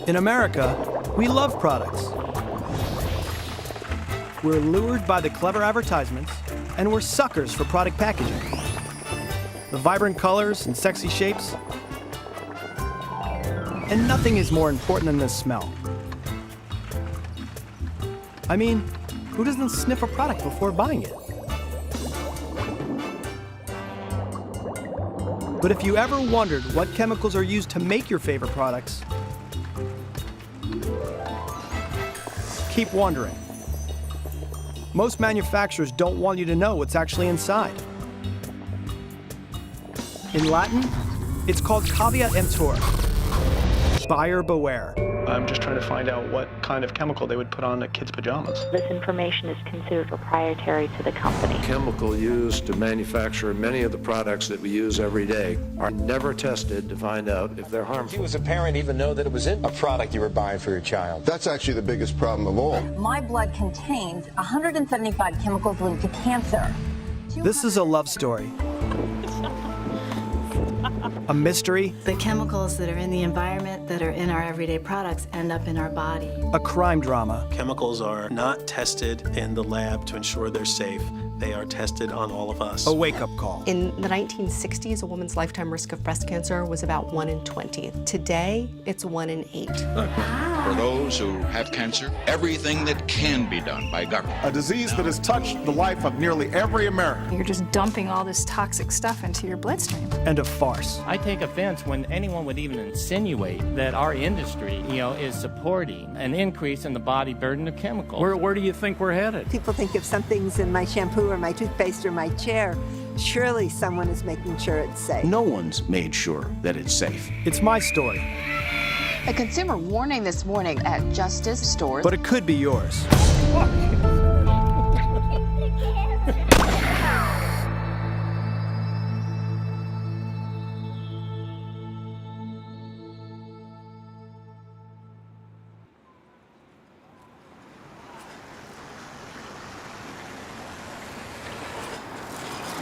In America, we love products. We're lured by the clever advertisements, and we're suckers for product packaging. The vibrant colors and sexy shapes. And nothing is more important than the smell. I mean, who doesn't sniff a product before buying it? But if you ever wondered what chemicals are used to make your favorite products, keep wondering. Most manufacturers don't want you to know what's actually inside. In Latin, it's called caveat emptor. Buyer beware. I'm just trying to find out what kind of chemical they would put on a kid's pajamas. This information is considered proprietary to the company. Chemical used to manufacture many of the products that we use every day are never tested to find out if they're harmful. You as a parent even know that it was in a product you were buying for your child. That's actually the biggest problem of all. My blood contains 175 chemicals linked to cancer. This is a love story. A mystery. The chemicals that are in the environment that are in our everyday products end up in our body. A crime drama. Chemicals are not tested in the lab to ensure they're safe. They are tested on all of us. A wake-up call. In the 1960s, a woman's lifetime risk of breast cancer was about 1 in 20. Today, it's 1 in 8. For those who have cancer, everything that can be done by government. A disease that has touched the life of nearly every American. You're just dumping all this toxic stuff into your bloodstream. And a farce. I take offense when anyone would even insinuate that our industry, is supporting an increase in the body burden of chemicals. Where do you think we're headed? People think if something's in my shampoo or my toothpaste or my chair, surely someone is making sure it's safe. No one's made sure that it's safe. It's my story. A consumer warning this morning at Justice stores. But it could be yours.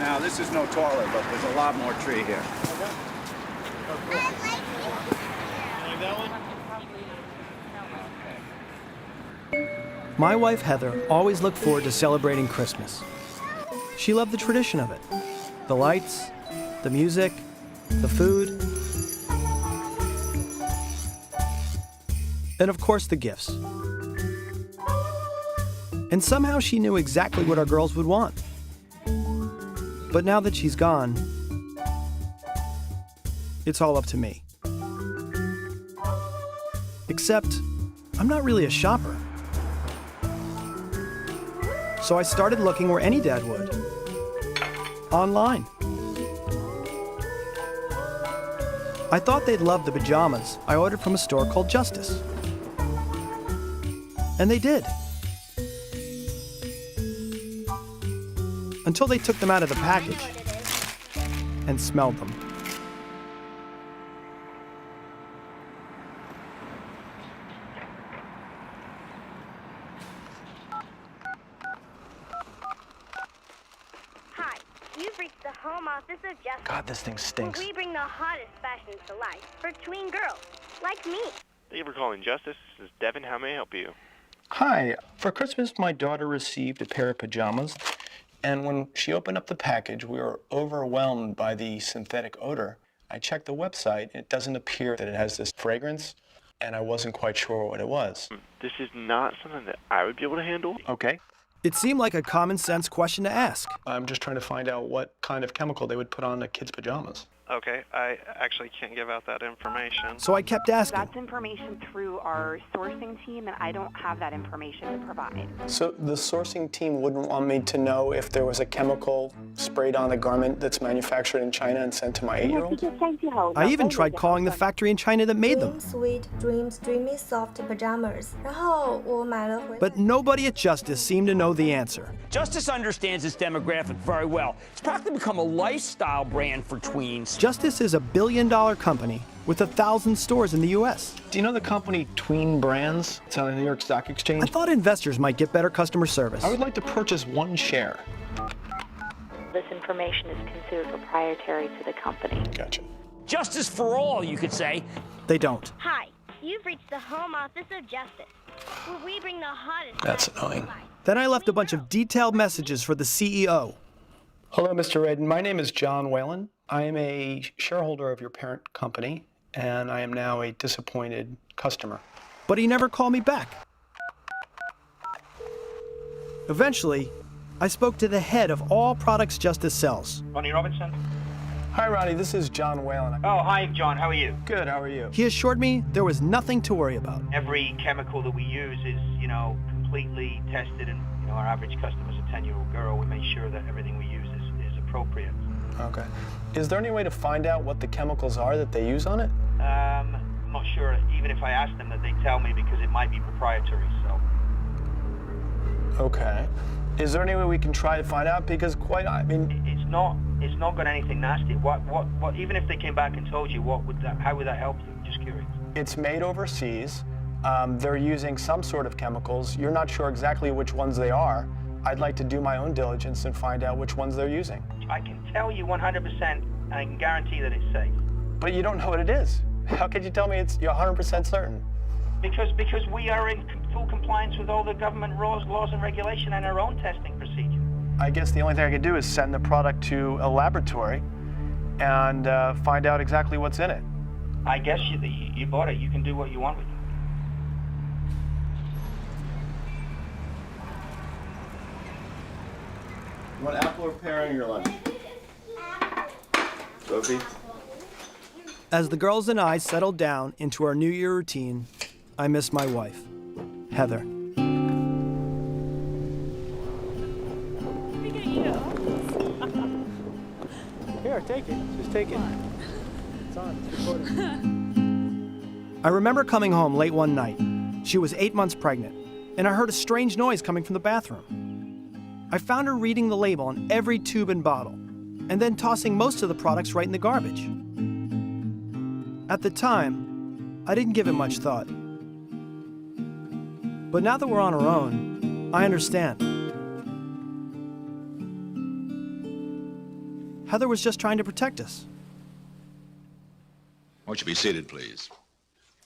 Now, this is no toilet, but there's a lot more tree here. My wife, Heather, always looked forward to celebrating Christmas. She loved the tradition of it. The lights, the music, the food, and of course the gifts. And somehow she knew exactly what our girls would want. But now that she's gone, it's all up to me. Except, I'm not really a shopper. So I started looking where any dad would. Online. I thought they'd love the pajamas I ordered from a store called Justice. And they did. Until they took them out of the package and smelled them. Hi, you've reached the home office of Justice. God, this thing stinks. Where we bring the hottest fashions to life for tween girls like me. Thank you for calling Justice. This is Devin. How may I help you? Hi. For Christmas, my daughter received a pair of pajamas. And when she opened up the package, we were overwhelmed by the synthetic odor. I checked the website. It doesn't appear that it has this fragrance, and I wasn't quite sure what it was. This is not something that I would be able to handle. Okay. It seemed like a common sense question to ask. I'm just trying to find out what kind of chemical they would put on a kid's pajamas. Okay, I actually can't give out that information. So I kept asking. That's information through our sourcing team, and I don't have that information to provide. So the sourcing team wouldn't want me to know if there was a chemical sprayed on a garment that's manufactured in China and sent to my 8-year-old? I even tried calling the factory in China that made them. Sweet Dreams Dreamy Soft Pajamas. 然后我买了回 But nobody at Justice seemed to know the answer. Justice understands its demographic very well. It's practically become a lifestyle brand for tweens. Justice is a billion-dollar company with 1,000 stores in the U.S. Do you know the company Tween Brands? It's on the New York Stock Exchange. I thought investors might get better customer service. I would like to purchase one share. This information is considered proprietary to the company. Gotcha. Justice for all, you could say. They don't. Hi, You've reached the home office of justice, where we bring the hottest... That's annoying. Then I left a bunch of detailed messages for the CEO. Hello, Mr. Redden. My name is Jon Whelan. I am a shareholder of your parent company, and I am now a disappointed customer. But he never called me back. Eventually, I spoke to the head of all products Justice sells. Ronnie Robinson? Hi, Ronnie. This is Jon Whelan. Oh, hi, John. How are you? Good. How are you? He assured me there was nothing to worry about. Every chemical that we use is, completely tested, and, our average customer's a 10-year-old girl. We make sure that everything we use is appropriate. Okay. Is there any way to find out what the chemicals are that they use on it? I'm not sure. Even if I ask them, that they tell me because it might be proprietary, so... Okay. Is there any way we can try to find out? Because It's not got anything nasty. What? Even if they came back and told you, how would that help you? Just curious. It's made overseas. They're using some sort of chemicals. You're not sure exactly which ones they are. I'd like to do my own diligence and find out which ones they're using. I can tell you 100%, and I can guarantee that it's safe. But you don't know what it is. How could you tell me you're 100% certain? Because we are in full compliance with all the government laws and regulation and our own testing procedure. I guess the only thing I could do is send the product to a laboratory and find out exactly what's in it. I guess you bought it. You can do what you want with it. You want apple or pear in your lunch? Sophie? As the girls and I settled down into our New Year routine, I missed my wife, Heather. Here, take it. Just take it. It's on. It's recording. I remember coming home late one night. She was 8 months pregnant, and I heard a strange noise coming from the bathroom. I found her reading the label on every tube and bottle, and then tossing most of the products right in the garbage. At the time, I didn't give it much thought. But now that we're on our own, I understand. Heather was just trying to protect us. Won't you be seated, please?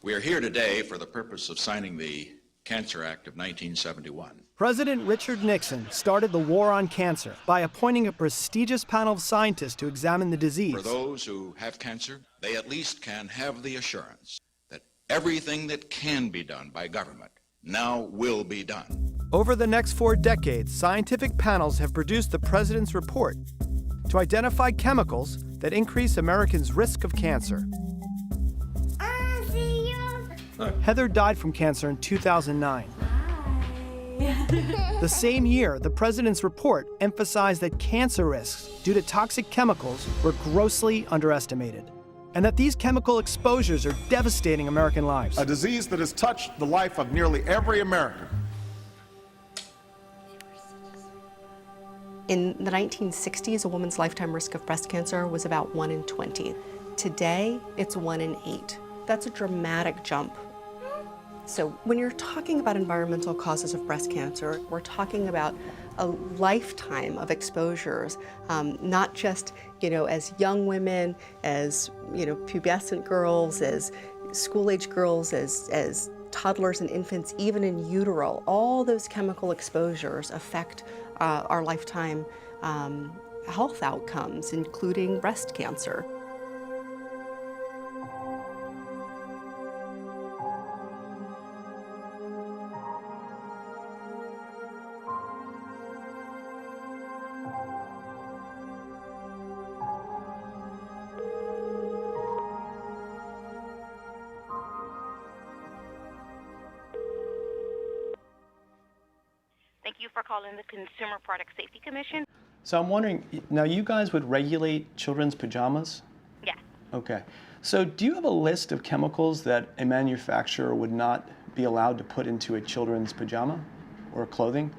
We are here today for the purpose of signing the Cancer Act of 1971. President Richard Nixon started the war on cancer by appointing a prestigious panel of scientists to examine the disease. For those who have cancer, they at least can have the assurance that everything that can be done by government now will be done. Over the next 4 decades, scientific panels have produced the president's report to identify chemicals that increase Americans' risk of cancer. Heather died from cancer in 2009. The same year, the president's report emphasized that cancer risks due to toxic chemicals were grossly underestimated, and that these chemical exposures are devastating American lives. A disease that has touched the life of nearly every American. In the 1960s, a woman's lifetime risk of breast cancer was about 1 in 20. Today, it's 1 in 8. That's a dramatic jump. So when you're talking about environmental causes of breast cancer, we're talking about a lifetime of exposures, not just, as young women, as, pubescent girls, as school-age girls, as toddlers and infants, even in utero. All those chemical exposures affect our lifetime health outcomes, including breast cancer. Thank you for calling the Consumer Product Safety Commission. So I'm wondering, now you guys would regulate children's pajamas? Yes. Okay. So do you have a list of chemicals that a manufacturer would not be allowed to put into a children's pajama or clothing?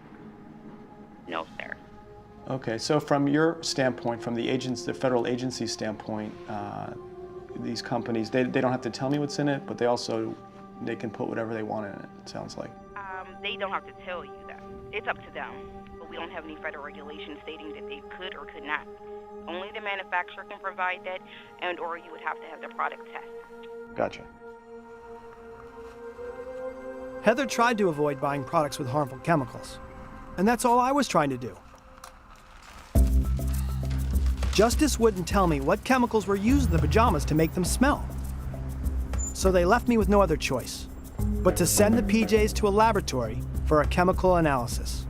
No, sir. Okay, so from your standpoint, from the federal agency standpoint, these companies, they don't have to tell me what's in it, but they can put whatever they want in it, it sounds like. They don't have to tell you that. It's up to them. But we don't have any federal regulations stating that they could or could not. Only the manufacturer can provide that, or you would have to have the product tested. Gotcha. Heather tried to avoid buying products with harmful chemicals, and that's all I was trying to do. Justice wouldn't tell me what chemicals were used in the pajamas to make them smell. So they left me with no other choice but to send the PJs to a laboratory for a chemical analysis.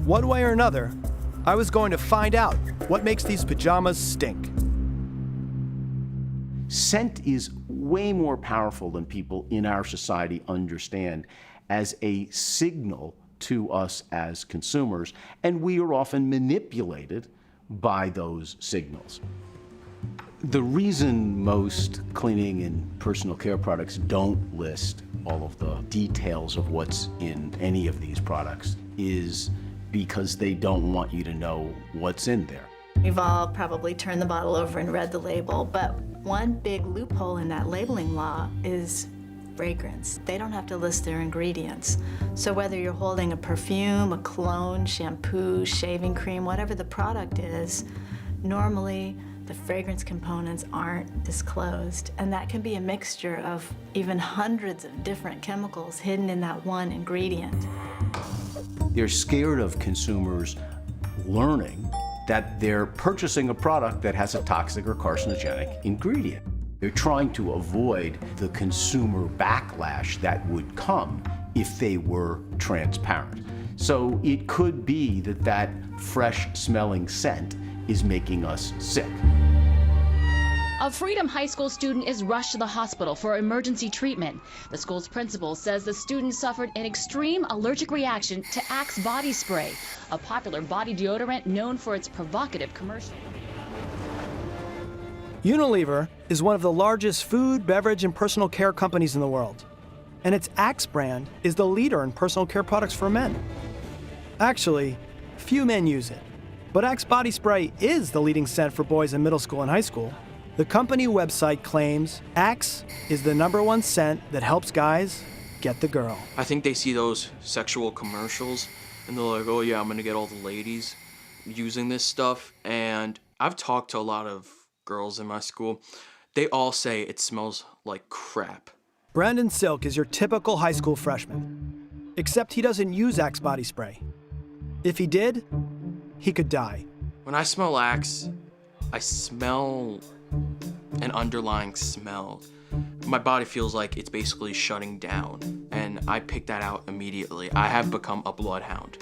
One way or another, I was going to find out what makes these pajamas stink. Scent is way more powerful than people in our society understand as a signal to us as consumers, and we are often manipulated by those signals. The reason most cleaning and personal care products don't list all of the details of what's in any of these products is because they don't want you to know what's in there. We've all probably turned the bottle over and read the label, but one big loophole in that labeling law is fragrance. They don't have to list their ingredients. So whether you're holding a perfume, a cologne, shampoo, shaving cream, whatever the product is, normally the fragrance components aren't disclosed. And that can be a mixture of even hundreds of different chemicals hidden in that one ingredient. They're scared of consumers learning that they're purchasing a product that has a toxic or carcinogenic ingredient. They're trying to avoid the consumer backlash that would come if they were transparent. So it could be that that fresh-smelling scent is making us sick. A Freedom High School student is rushed to the hospital for emergency treatment. The school's principal says the student suffered an extreme allergic reaction to Axe body spray, a popular body deodorant known for its provocative commercial. Unilever is one of the largest food, beverage, and personal care companies in the world. And its Axe brand is the leader in personal care products for men. Actually, few men use it. But Axe body spray is the leading scent for boys in middle school and high school. The company website claims Axe is the #1 scent that helps guys get the girl. I think they see those sexual commercials and they're like, oh yeah, I'm gonna get all the ladies using this stuff. And I've talked to a lot of girls in my school. They all say it smells like crap. Brandon Silk is your typical high school freshman, except he doesn't use Axe body spray. If he did, he could die. When I smell Axe, I smell an underlying smell. My body feels like it's basically shutting down, and I pick that out immediately. I have become a bloodhound.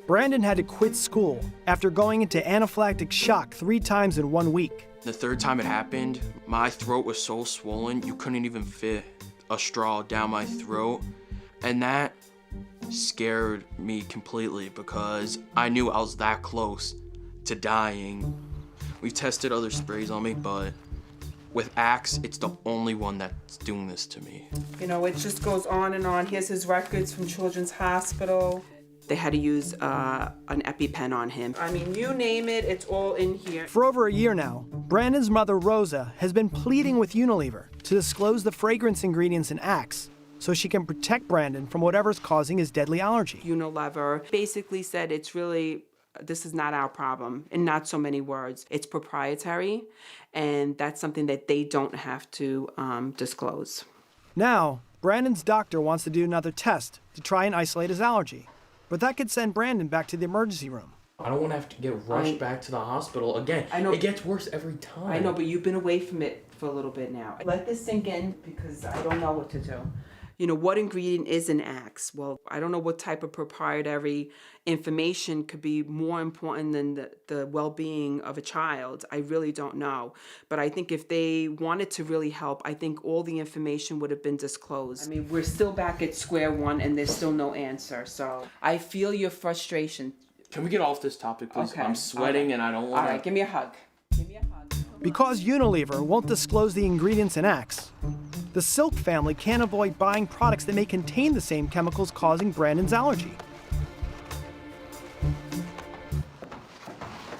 Brandon had to quit school after going into anaphylactic shock 3 times in 1 week. The third time it happened, my throat was so swollen, you couldn't even fit a straw down my throat, and that scared me completely because I knew I was that close to dying. We've tested other sprays on me, but with Axe, it's the only one that's doing this to me. You know, it just goes on and on. Here's his records from Children's Hospital. They had to use an EpiPen on him. I mean, you name it, it's all in here. For over a year now, Brandon's mother, Rosa, has been pleading with Unilever to disclose the fragrance ingredients in Axe so she can protect Brandon from whatever's causing his deadly allergy. Unilever basically said this is not our problem, in not so many words. It's proprietary, and that's something that they don't have to disclose. Now, Brandon's doctor wants to do another test to try and isolate his allergy, but that could send Brandon back to the emergency room. I don't want to have to get rushed back to the hospital again. I know. It gets worse every time. I know, but you've been away from it for a little bit now. Let this sink in because I don't know what to do. You know, what ingredient is in Axe? Well, I don't know what type of proprietary information could be more important than the well-being of a child. I really don't know. But I think if they wanted to really help, I think all the information would have been disclosed. I mean, we're still back at square one and there's still no answer. So I feel your frustration. Can we get off this topic, please? Okay. I'm sweating and I don't want to... All right, give me a hug. Give me a hug. Because Unilever won't disclose the ingredients in Axe, the Silk family can't avoid buying products that may contain the same chemicals causing Brandon's allergy.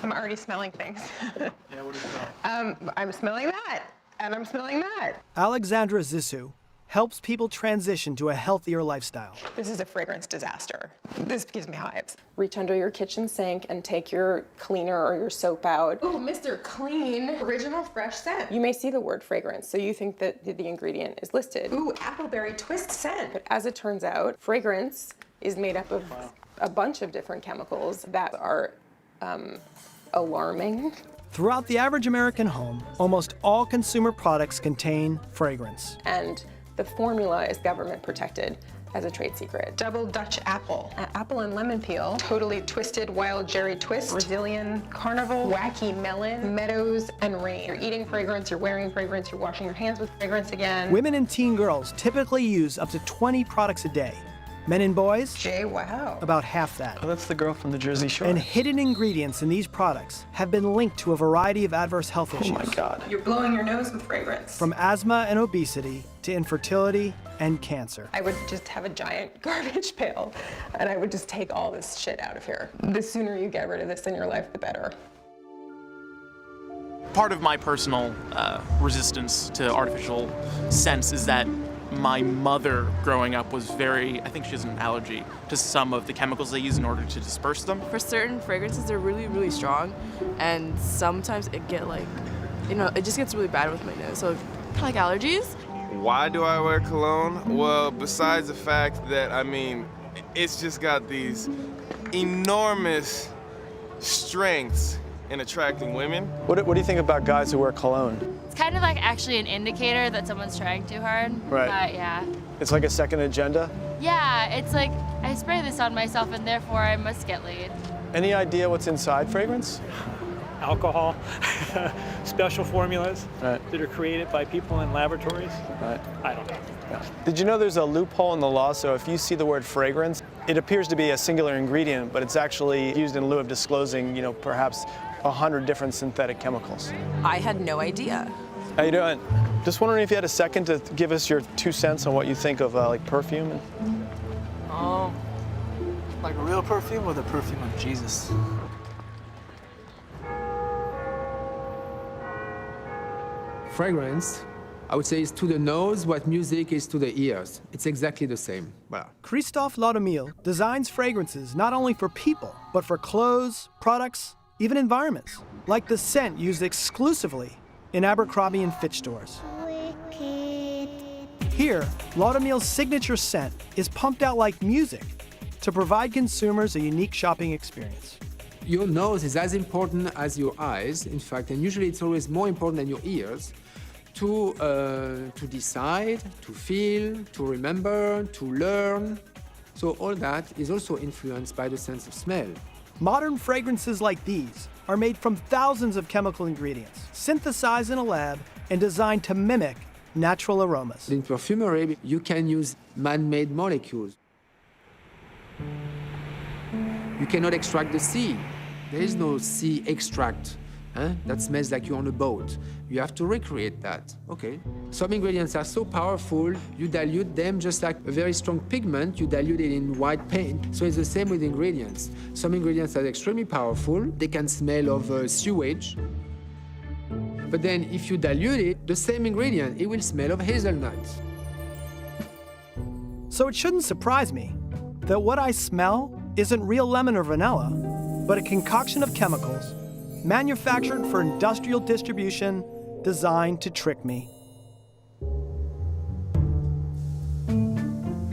I'm already smelling things. Yeah, what do you smell? I'm smelling that, and I'm smelling that. Alexandra Zissou helps people transition to a healthier lifestyle. This is a fragrance disaster. This gives me hives. Reach under your kitchen sink and take your cleaner or your soap out. Ooh, Mr. Clean, original fresh scent. You may see the word fragrance, so you think that the ingredient is listed. Ooh, appleberry twist scent. But as it turns out, fragrance is made up of a bunch of different chemicals that are alarming. Throughout the average American home, almost all consumer products contain fragrance. And the formula is government protected as a trade secret. Double Dutch apple, apple and lemon peel, totally twisted wild cherry twist, Brazilian carnival, wacky melon, meadows, and rain. You're eating fragrance, you're wearing fragrance, you're washing your hands with fragrance again. Women and teen girls typically use up to 20 products a day. Men and boys, Jay, wow. about half that. Oh, that's the girl from the Jersey Shore. And hidden ingredients in these products have been linked to a variety of adverse health issues. Oh my God. You're blowing your nose with fragrance. From asthma and obesity to infertility and cancer. I would just have a giant garbage pail and I would just take all this shit out of here. The sooner you get rid of this in your life, the better. Part of my personal resistance to artificial scents is that my mother growing up was I think she has an allergy to some of the chemicals they use in order to disperse them. For certain fragrances, they're really, really strong, and sometimes it just gets really bad with my nose. So kind of like allergies. Why do I wear cologne? Well, besides the fact that, it's just got these enormous strengths in attracting women. What do you think about guys who wear cologne? It's kind of like actually an indicator that someone's trying too hard. Right. But yeah. It's like a second agenda? Yeah, it's like I spray this on myself and therefore I must get laid. Any idea what's inside fragrance? Alcohol, special formulas that are created by people in laboratories. Right. I don't know. Yeah. Did you know there's a loophole in the law? So if you see the word fragrance, it appears to be a singular ingredient, but it's actually used in lieu of disclosing, perhaps 100 different synthetic chemicals. I had no idea. How you doing? Just wondering if you had a second to give us your 2 cents on what you think of like perfume. Like a real perfume or the perfume of Jesus? Fragrance, I would say, is to the nose what music is to the ears. It's exactly the same. Wow. Christophe Laudomil designs fragrances not only for people, but for clothes, products, even environments, like the scent used exclusively in Abercrombie & Fitch stores. Here, Laudomil's signature scent is pumped out like music to provide consumers a unique shopping experience. Your nose is as important as your eyes, in fact, and usually it's always more important than your ears to decide, to feel, to remember, to learn. So all that is also influenced by the sense of smell. Modern fragrances like these are made from thousands of chemical ingredients, synthesized in a lab and designed to mimic natural aromas. In perfumery, you can use man-made molecules. You cannot extract the sea. There is no sea extract. That smells like you're on a boat. You have to recreate that. Okay. Some ingredients are so powerful, you dilute them just like a very strong pigment, you dilute it in white paint. So it's the same with ingredients. Some ingredients are extremely powerful. They can smell of sewage. But then if you dilute it, the same ingredient, it will smell of hazelnuts. So it shouldn't surprise me that what I smell isn't real lemon or vanilla, but a concoction of chemicals manufactured for industrial distribution, designed to trick me.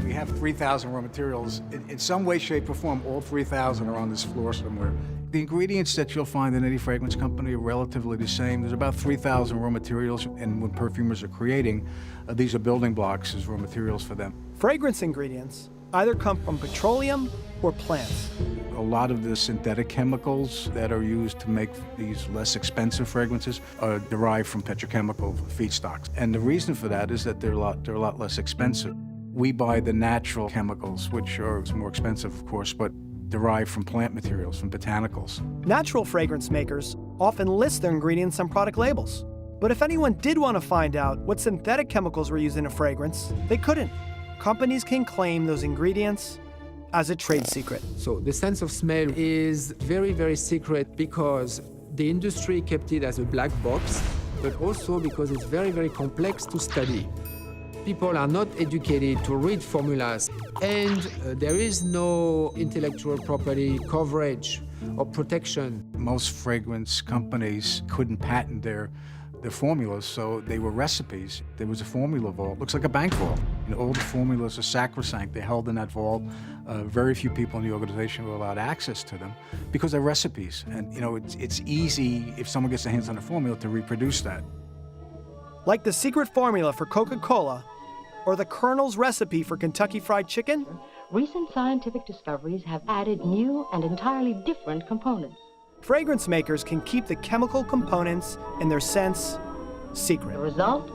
We have 3,000 raw materials. In some way, shape, or form, all 3,000 are on this floor somewhere. The ingredients that you'll find in any fragrance company are relatively the same. There's about 3,000 raw materials, and when perfumers are creating, these are building blocks as raw materials for them. Fragrance ingredients either come from petroleum or plants. A lot of the synthetic chemicals that are used to make these less expensive fragrances are derived from petrochemical feedstocks. And the reason for that is that they're a lot less expensive. We buy the natural chemicals, which are more expensive, of course, but derived from plant materials, from botanicals. Natural fragrance makers often list their ingredients on product labels. But if anyone did want to find out what synthetic chemicals were used in a fragrance, they couldn't. Companies can claim those ingredients as a trade secret. So the sense of smell is very, very secret because the industry kept it as a black box, but also because it's very, very complex to study. people are not educated to read formulas, and there is no intellectual property coverage or protection. Most fragrance companies couldn't patent their formulas, so they were recipes. There was a formula vault, looks like a bank vault. All the formulas are sacrosanct. They're held in that vault. Very few people in the organization were allowed access to them because they're recipes. And it's easy, if someone gets their hands on a formula, to reproduce that. Like the secret formula for Coca-Cola or the Colonel's recipe for Kentucky Fried Chicken? Recent scientific discoveries have added new and entirely different components. Fragrance makers can keep the chemical components and their scents secret. The result?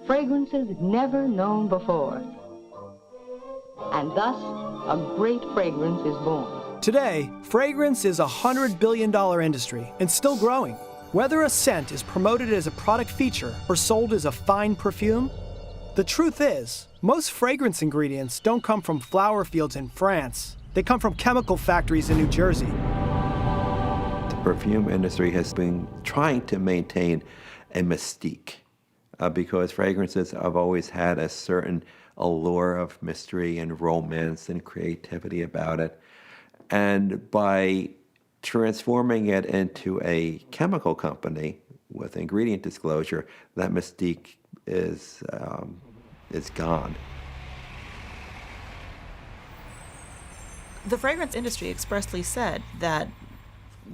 Fragrances never known before. And thus, a great fragrance is born. Today, fragrance is a $100 billion industry and still growing. Whether a scent is promoted as a product feature or sold as a fine perfume, the truth is, most fragrance ingredients don't come from flower fields in France. They come from chemical factories in New Jersey. Perfume industry has been trying to maintain a mystique because fragrances have always had a certain allure of mystery and romance and creativity about it. And by transforming it into a chemical company with ingredient disclosure, that mystique is gone. The fragrance industry expressly said that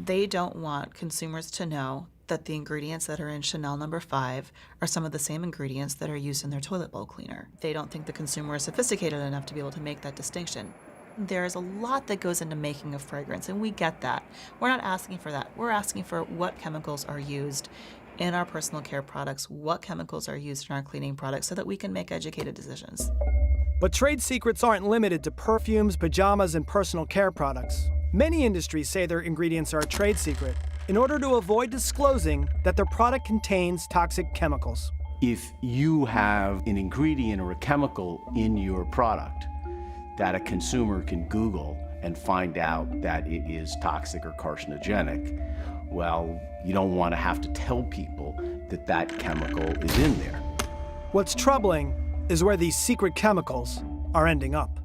they don't want consumers to know that the ingredients that are in Chanel No. 5 are some of the same ingredients that are used in their toilet bowl cleaner. They don't think the consumer is sophisticated enough to be able to make that distinction. There's a lot that goes into making a fragrance, and we get that. We're not asking for that. We're asking for what chemicals are used in our personal care products, what chemicals are used in our cleaning products, so that we can make educated decisions. But trade secrets aren't limited to perfumes, pajamas, and personal care products. Many industries say their ingredients are a trade secret in order to avoid disclosing that their product contains toxic chemicals. If you have an ingredient or a chemical in your product that a consumer can Google and find out that it is toxic or carcinogenic, well, you don't want to have to tell people that that chemical is in there. What's troubling is where these secret chemicals are ending up.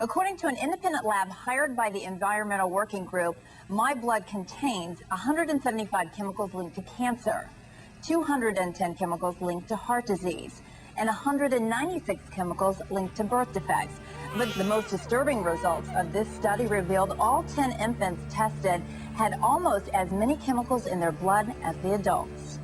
According to an independent lab hired by the Environmental Working Group, my blood contains 175 chemicals linked to cancer, 210 chemicals linked to heart disease, and 196 chemicals linked to birth defects. But the most disturbing results of this study revealed all 10 infants tested had almost as many chemicals in their blood as the adults.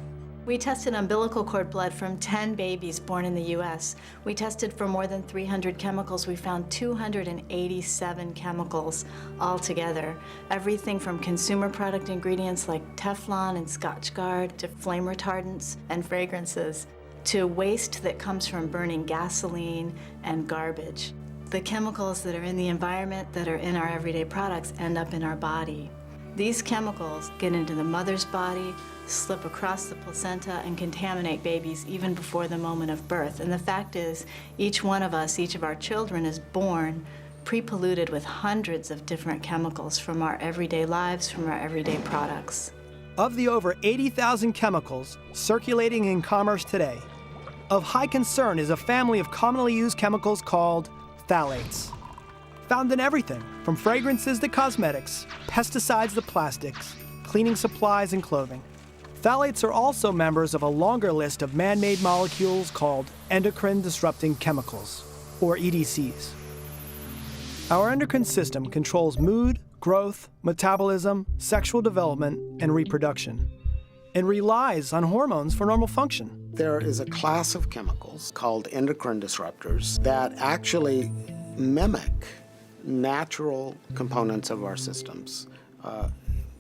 We tested umbilical cord blood from 10 babies born in the U.S. We tested for more than 300 chemicals. We found 287 chemicals altogether. Everything from consumer product ingredients like Teflon and Scotchgard to flame retardants and fragrances to waste that comes from burning gasoline and garbage. The chemicals that are in the environment that are in our everyday products end up in our body. These chemicals get into the mother's body, slip across the placenta, and contaminate babies even before the moment of birth. And the fact is, each one of us, each of our children is born pre-polluted with hundreds of different chemicals from our everyday lives, from our everyday products. Of the over 80,000 chemicals circulating in commerce today, of high concern is a family of commonly used chemicals called phthalates. Found in everything from fragrances to cosmetics, pesticides to plastics, cleaning supplies and clothing. Phthalates are also members of a longer list of man-made molecules called endocrine-disrupting chemicals, or EDCs. Our endocrine system controls mood, growth, metabolism, sexual development, and reproduction, and relies on hormones for normal function. There is a class of chemicals called endocrine disruptors that actually mimic natural components of our systems,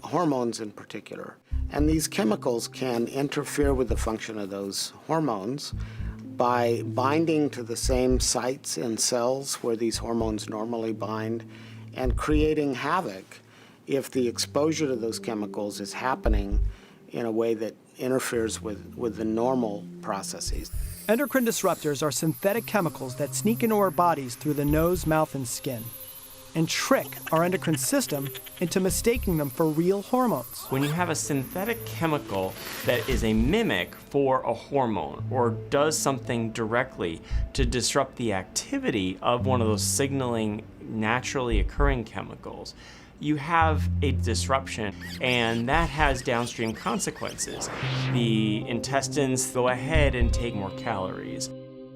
hormones in particular. And these chemicals can interfere with the function of those hormones by binding to the same sites in cells where these hormones normally bind and creating havoc if the exposure to those chemicals is happening in a way that interferes with the normal processes. Endocrine disruptors are synthetic chemicals that sneak into our bodies through the nose, mouth, and skin. and trick our endocrine system into mistaking them for real hormones. When you have a synthetic chemical that is a mimic for a hormone or does something directly to disrupt the activity of one of those signaling naturally occurring chemicals, you have a disruption, and that has downstream consequences. The intestines go ahead and take more calories.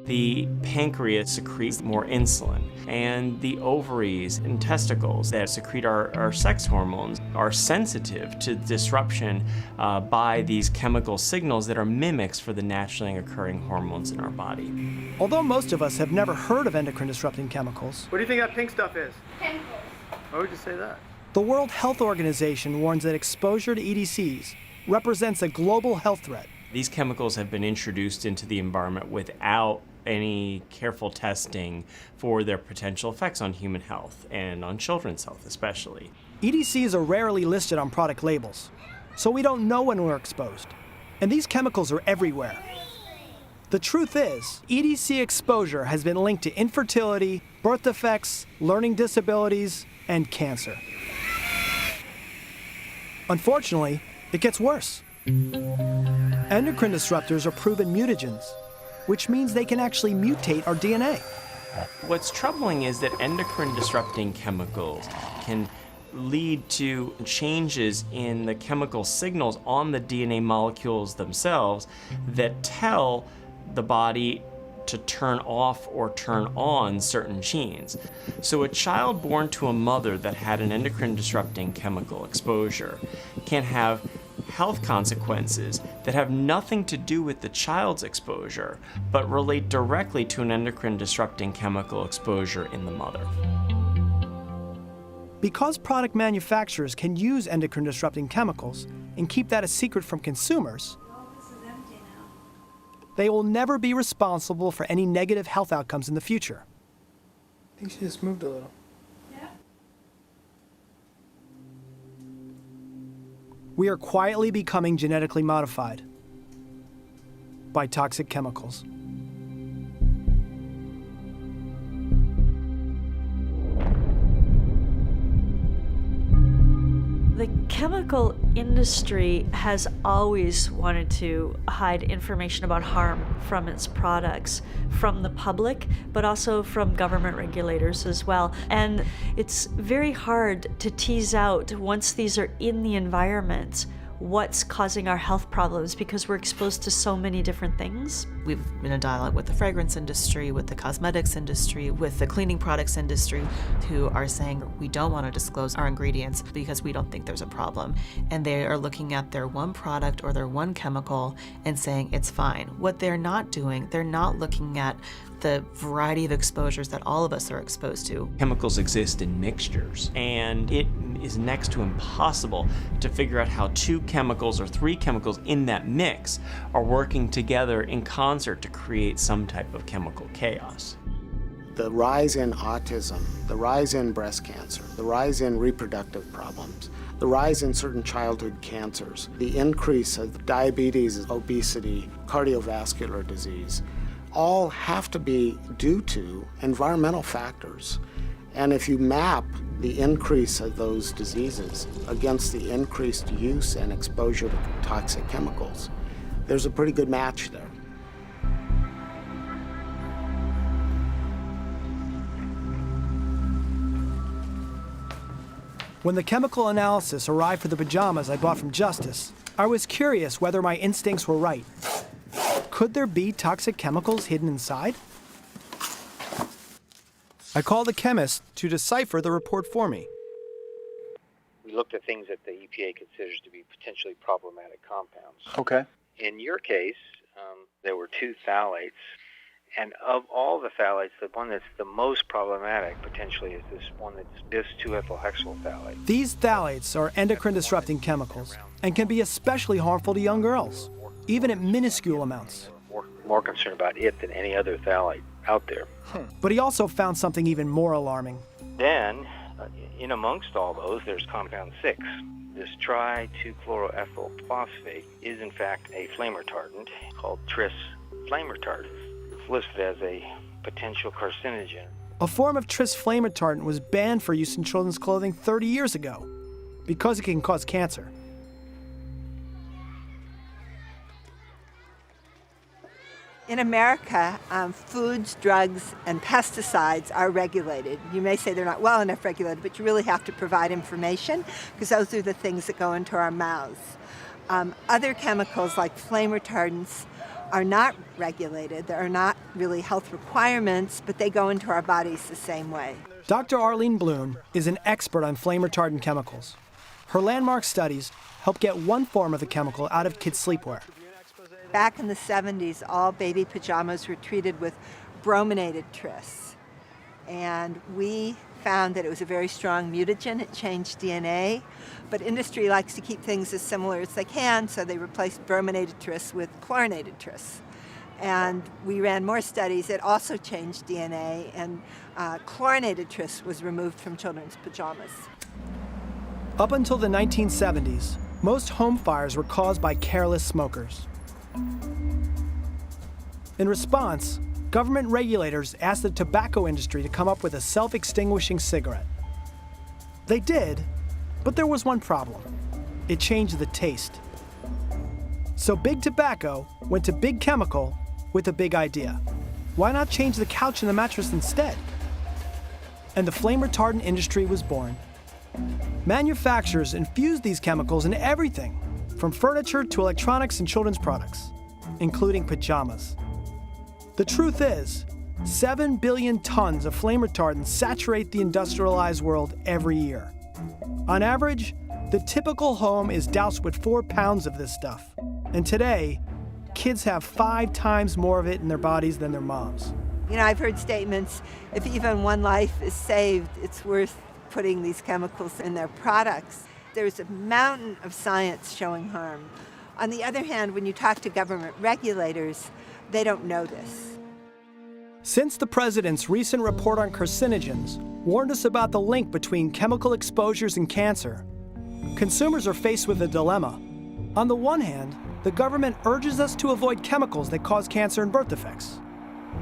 The pancreas secretes more insulin, and the ovaries and testicles that secrete our sex hormones are sensitive to disruption by these chemical signals that are mimics for the naturally occurring hormones in our body. Although most of us have never heard of endocrine disrupting chemicals, what do you think that pink stuff is? Chemicals. Why would you say that? The World Health Organization warns that exposure to EDCs represents a global health threat. These chemicals have been introduced into the environment without any careful testing for their potential effects on human health and on children's health especially. EDCs are rarely listed on product labels, so we don't know when we're exposed. And these chemicals are everywhere. The truth is, EDC exposure has been linked to infertility, birth defects, learning disabilities, and cancer. Unfortunately, it gets worse. Endocrine disruptors are proven mutagens, which means they can actually mutate our DNA. What's troubling is that endocrine disrupting chemicals can lead to changes in the chemical signals on the DNA molecules themselves that tell the body to turn off or turn on certain genes. So a child born to a mother that had an endocrine disrupting chemical exposure can have health consequences that have nothing to do with the child's exposure, but relate directly to an endocrine disrupting chemical exposure in the mother. Because product manufacturers can use endocrine disrupting chemicals and keep that a secret from consumers, they will never be responsible for any negative health outcomes in the future. I think she just moved a little. We are quietly becoming genetically modified by toxic chemicals. The chemical industry has always wanted to hide information about harm from its products from the public, but also from government regulators as well. And it's very hard to tease out, once these are in the environment, what's causing our health problems, because we're exposed to so many different things. We've been in dialogue with the fragrance industry, with the cosmetics industry, with the cleaning products industry, who are saying we don't want to disclose our ingredients because we don't think there's a problem. And they are looking at their one product or their one chemical and saying it's fine. What they're not doing, they're not looking at the variety of exposures that all of us are exposed to. Chemicals exist in mixtures, and it is next to impossible to figure out how two chemicals or three chemicals in that mix are working together in concert to create some type of chemical chaos. The rise in autism, the rise in breast cancer, the rise in reproductive problems, the rise in certain childhood cancers, the increase of diabetes, obesity, cardiovascular disease, all have to be due to environmental factors. And if you map the increase of those diseases against the increased use and exposure to toxic chemicals, there's a pretty good match there. When the chemical analysis arrived for the pajamas I bought from Justice, I was curious whether my instincts were right. Could there be toxic chemicals hidden inside? I called the chemist to decipher the report for me. We looked at things that the EPA considers to be potentially problematic compounds. Okay. In your case, there were 2 phthalates, and of all the phthalates, the one that's the most problematic potentially is this one that's bis-2-ethylhexyl phthalate. These phthalates are endocrine-disrupting chemicals and can be especially harmful to young girls, even at minuscule amounts. More concerned about it than any other phthalate out there. But he also found something even more alarming. Then, in amongst all those, there's compound 6. This tri-2-chloroethyl phosphate is in fact a flame retardant called tris flame retardant. It's listed as a potential carcinogen. A form of tris flame retardant was banned for use in children's clothing 30 years ago because it can cause cancer. In America, foods, drugs, and pesticides are regulated. You may say they're not well enough regulated, but you really have to provide information because those are the things that go into our mouths. Other chemicals like flame retardants are not regulated. There are not really health requirements, but they go into our bodies the same way. Dr. Arlene Bloom is an expert on flame retardant chemicals. Her landmark studies help get one form of the chemical out of kids' sleepwear. Back in the 70s, all baby pajamas were treated with brominated tris. And we found that it was a very strong mutagen. It changed DNA. But industry likes to keep things as similar as they can, so they replaced brominated tris with chlorinated tris. And we ran more studies. It also changed DNA, and chlorinated tris was removed from children's pajamas. Up until the 1970s, most home fires were caused by careless smokers. In response, government regulators asked the tobacco industry to come up with a self-extinguishing cigarette. They did, but there was one problem. It changed the taste. So Big Tobacco went to Big Chemical with a big idea. Why not change the couch and the mattress instead? And the flame retardant industry was born. Manufacturers infused these chemicals in everything, from furniture to electronics and children's products, including pajamas. The truth is, 7 billion tons of flame retardants saturate the industrialized world every year. On average, the typical home is doused with 4 pounds of this stuff. And today, kids have 5 times more of it in their bodies than their moms. You know, I've heard statements, if even one life is saved, it's worth putting these chemicals in their products. There's a mountain of science showing harm. On the other hand, when you talk to government regulators, they don't know this. Since the president's recent report on carcinogens warned us about the link between chemical exposures and cancer, consumers are faced with a dilemma. On the one hand, the government urges us to avoid chemicals that cause cancer and birth defects.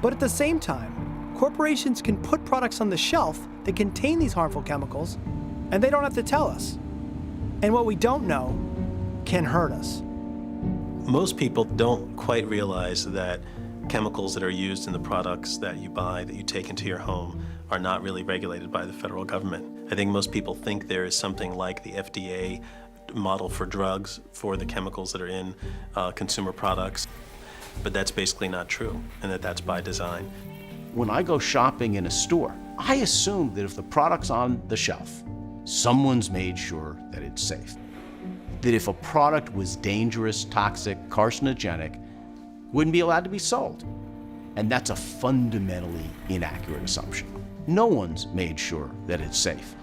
But at the same time, corporations can put products on the shelf that contain these harmful chemicals, and they don't have to tell us. And what we don't know can hurt us. Most people don't quite realize that chemicals that are used in the products that you buy, that you take into your home, are not really regulated by the federal government. I think most people think there is something like the FDA model for drugs for the chemicals that are in consumer products, but that's basically not true, and that's by design. When I go shopping in a store, I assume that if the product's on the shelf, someone's made sure that it's safe. That if a product was dangerous, toxic, carcinogenic, wouldn't be allowed to be sold. And that's a fundamentally inaccurate assumption. No one's made sure that it's safe.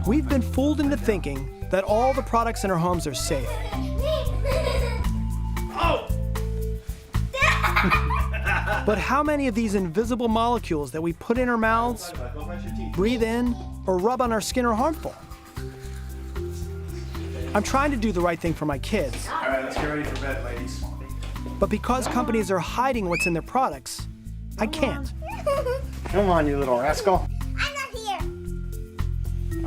We've been fooled into thinking that all the products in our homes are safe. But how many of these invisible molecules that we put in our mouths, breathe in, or rub on our skin are harmful? I'm trying to do the right thing for my kids. All right, let's get ready for bed, ladies. But because companies are hiding what's in their products, I can't. Come on, you little rascal. I'm not here.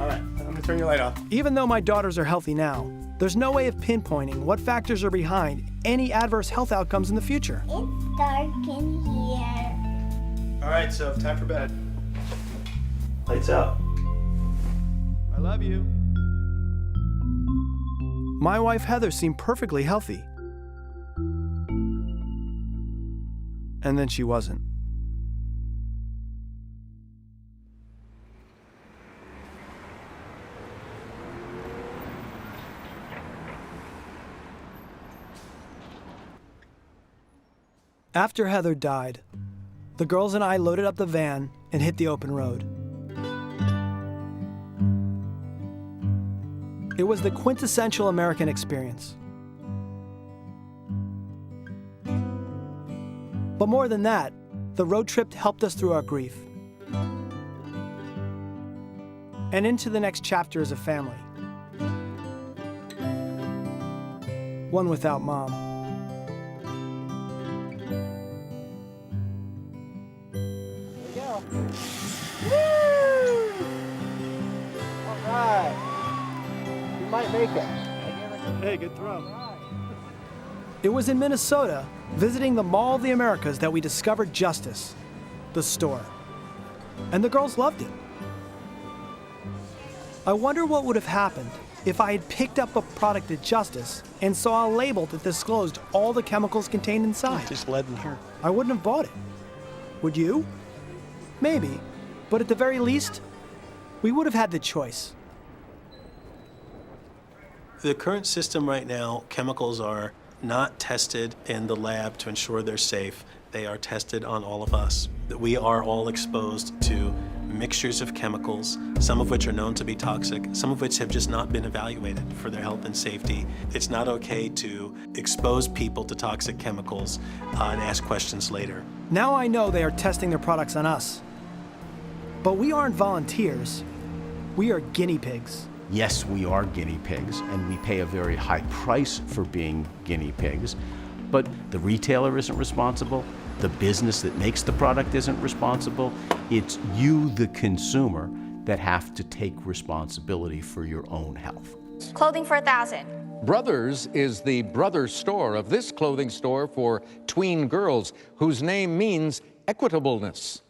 All right, I'm gonna turn your light off. Even though my daughters are healthy now, there's no way of pinpointing what factors are behind any adverse health outcomes in the future. It's dark in here. All right, so time for bed. Lights out. I love you. My wife Heather seemed perfectly healthy. And then she wasn't. After Heather died, the girls and I loaded up the van and hit the open road. It was the quintessential American experience. But more than that, the road trip helped us through our grief and into the next chapter as a family. One without Mom. Woo! All right. You might make it. Hey, good throw. It was in Minnesota, visiting the Mall of the Americas, that we discovered Justice, the store. And the girls loved it. I wonder what would have happened if I had picked up a product at Justice and saw a label that disclosed all the chemicals contained inside. Just lead in here. I wouldn't have bought it. Would you? Maybe. But at the very least, we would have had the choice. The current system right now, chemicals are not tested in the lab to ensure they're safe. They are tested on all of us. That we are all exposed to mixtures of chemicals, some of which are known to be toxic, some of which have just not been evaluated for their health and safety. It's not okay to expose people to toxic chemicals and ask questions later. Now I know they are testing their products on us. But we aren't volunteers. We are guinea pigs. Yes, we are guinea pigs, and we pay a very high price for being guinea pigs, but the retailer isn't responsible, the business that makes the product isn't responsible. It's you, the consumer, that have to take responsibility for your own health. Clothing for 1,000. Brothers is the brother store of this clothing store for tween girls, whose name means equitableness.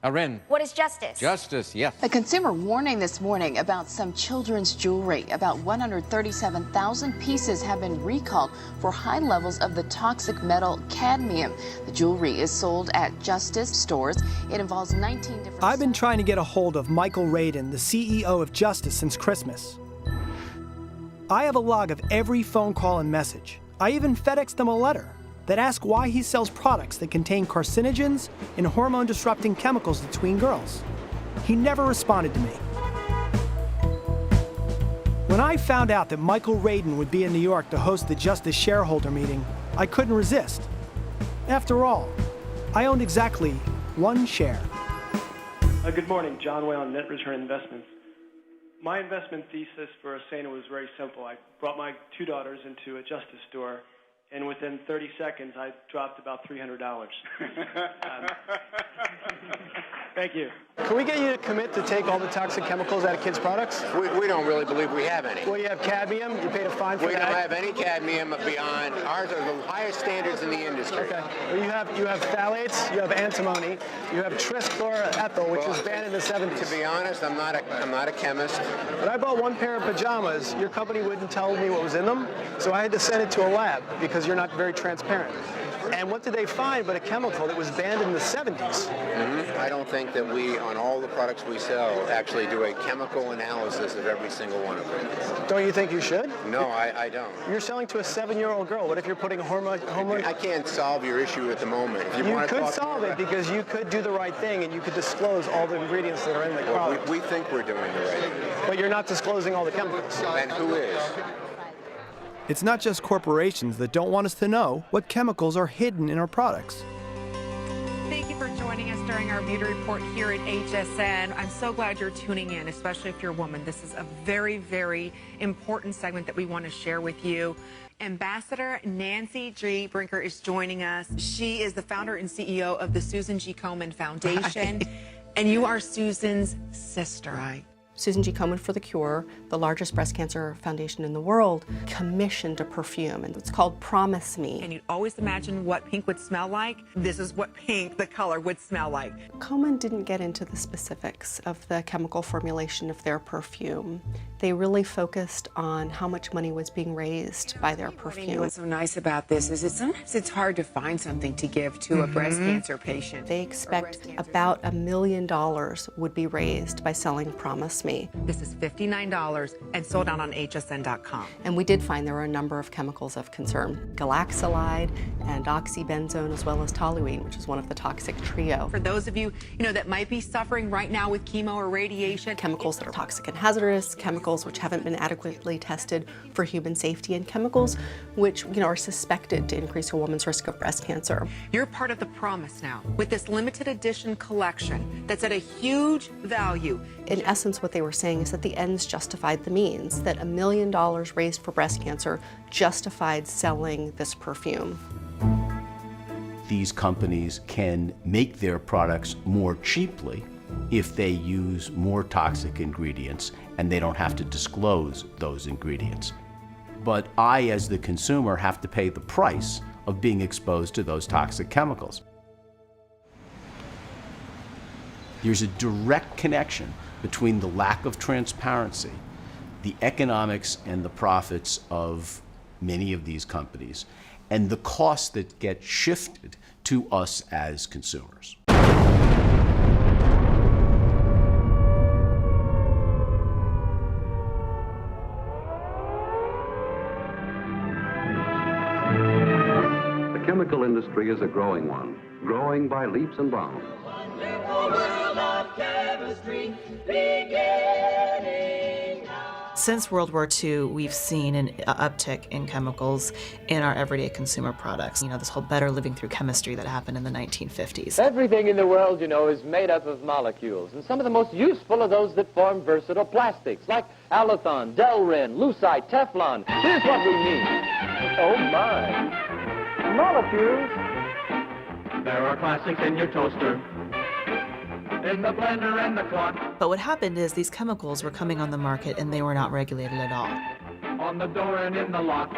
Aren. What is Justice? Justice, yes. A consumer warning this morning about some children's jewelry. About 137,000 pieces have been recalled for high levels of the toxic metal cadmium. The jewelry is sold at Justice stores. It involves 19 different... I've been trying to get a hold of Michael Radin, the CEO of Justice, since Christmas. I have a log of every phone call and message. I even FedExed him a letter that asks why he sells products that contain carcinogens and hormone-disrupting chemicals to tween girls. He never responded to me. When I found out that Michael Radin would be in New York to host the Justice shareholder meeting, I couldn't resist. After all, I owned exactly one share. Good morning, Jon Whelan, Net Return Investments. My investment thesis for Asana was very simple. I brought my two daughters into a Justice store, and within 30 seconds, I dropped about $300. Thank you. Can we get you to commit to take all the toxic chemicals out of kids' products? We don't really believe we have any. Well, you have cadmium. You paid a fine for that. We don't have any cadmium beyond. Ours are the highest standards in the industry. Okay. Well, you have phthalates. You have antimony. You have trischloroethyl, which was banned in the 70s. To be honest, I'm not a chemist. When I bought one pair of pajamas, your company wouldn't tell me what was in them, so I had to send it to a lab because you're not very transparent. And what did they find but a chemical that was banned in the 70s? Mm-hmm. I don't think that we, on all the products we sell, actually do a chemical analysis of every single one of them. Don't you think you should? No, I don't. You're selling to a 7-year-old girl. What if you're putting hormone? I can't solve your issue at the moment. If you could solve it because you could do the right thing and you could disclose all the ingredients that are in the product. We think we're doing the right thing. But you're not disclosing all the chemicals. And who is? It's not just corporations that don't want us to know what chemicals are hidden in our products. Thank you for joining us during our beauty report here at HSN. I'm so glad you're tuning in, especially if you're a woman. This is a very, very important segment that we want to share with you. Ambassador Nancy G. Brinker is joining us. She is the founder and CEO of the Susan G. Komen Foundation. And you are Susan's sister. Right. Susan G. Komen for the Cure, the largest breast cancer foundation in the world, commissioned a perfume, and it's called Promise Me. And you'd always imagine what pink would smell like. This is what pink, the color, would smell like. Komen didn't get into the specifics of the chemical formulation of their perfume. They really focused on how much money was being raised by their perfume. What's so nice about this is sometimes it's hard to find something to give to a breast cancer patient. They expect about $1 million would be raised by selling Promise Me. This is $59 and sold out on hsn.com. And we did find there were a number of chemicals of concern. Galaxolide and oxybenzone, as well as toluene, which is one of the toxic trio. For those of you, that might be suffering right now with chemo or radiation. Chemicals that are toxic and hazardous, chemicals chemicals which haven't been adequately tested for human safety, and chemicals which are suspected to increase a woman's risk of breast cancer. You're part of the promise now with this limited edition collection that's at a huge value. In essence, what they were saying is that the ends justified the means, that $1 million raised for breast cancer justified selling this perfume. These companies can make their products more cheaply if they use more toxic ingredients and they don't have to disclose those ingredients. But I, as the consumer, have to pay the price of being exposed to those toxic chemicals. There's a direct connection between the lack of transparency, the economics and the profits of many of these companies, and the costs that get shifted to us as consumers. The chemical industry is a growing one, growing by leaps and bounds. Since World War II, we've seen an uptick in chemicals in our everyday consumer products. This whole better living through chemistry that happened in the 1950s. Everything in the world, is made up of molecules, and some of the most useful are those that form versatile plastics, like Allothon, Delrin, Lucite, Teflon. Here's what we need. Oh, my. Molecules. There are plastics in your toaster, in the blender and the clock. But what happened is these chemicals were coming on the market and they were not regulated at all. On the door and in the lock.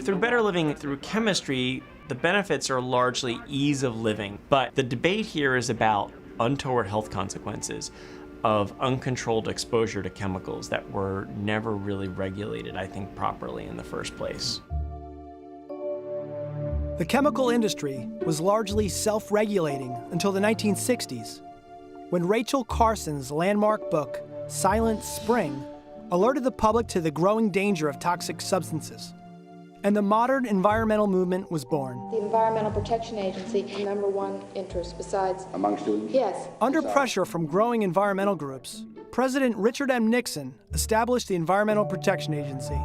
Through better living through chemistry, the benefits are largely ease of living. But the debate here is about untoward health consequences of uncontrolled exposure to chemicals that were never really regulated, I think, properly in the first place. The chemical industry was largely self-regulating until the 1960s, when Rachel Carson's landmark book, Silent Spring, alerted the public to the growing danger of toxic substances. And the modern environmental movement was born. The Environmental Protection Agency, number one interest besides... Among students? Yes. Under pressure from growing environmental groups, President Richard M. Nixon established the Environmental Protection Agency.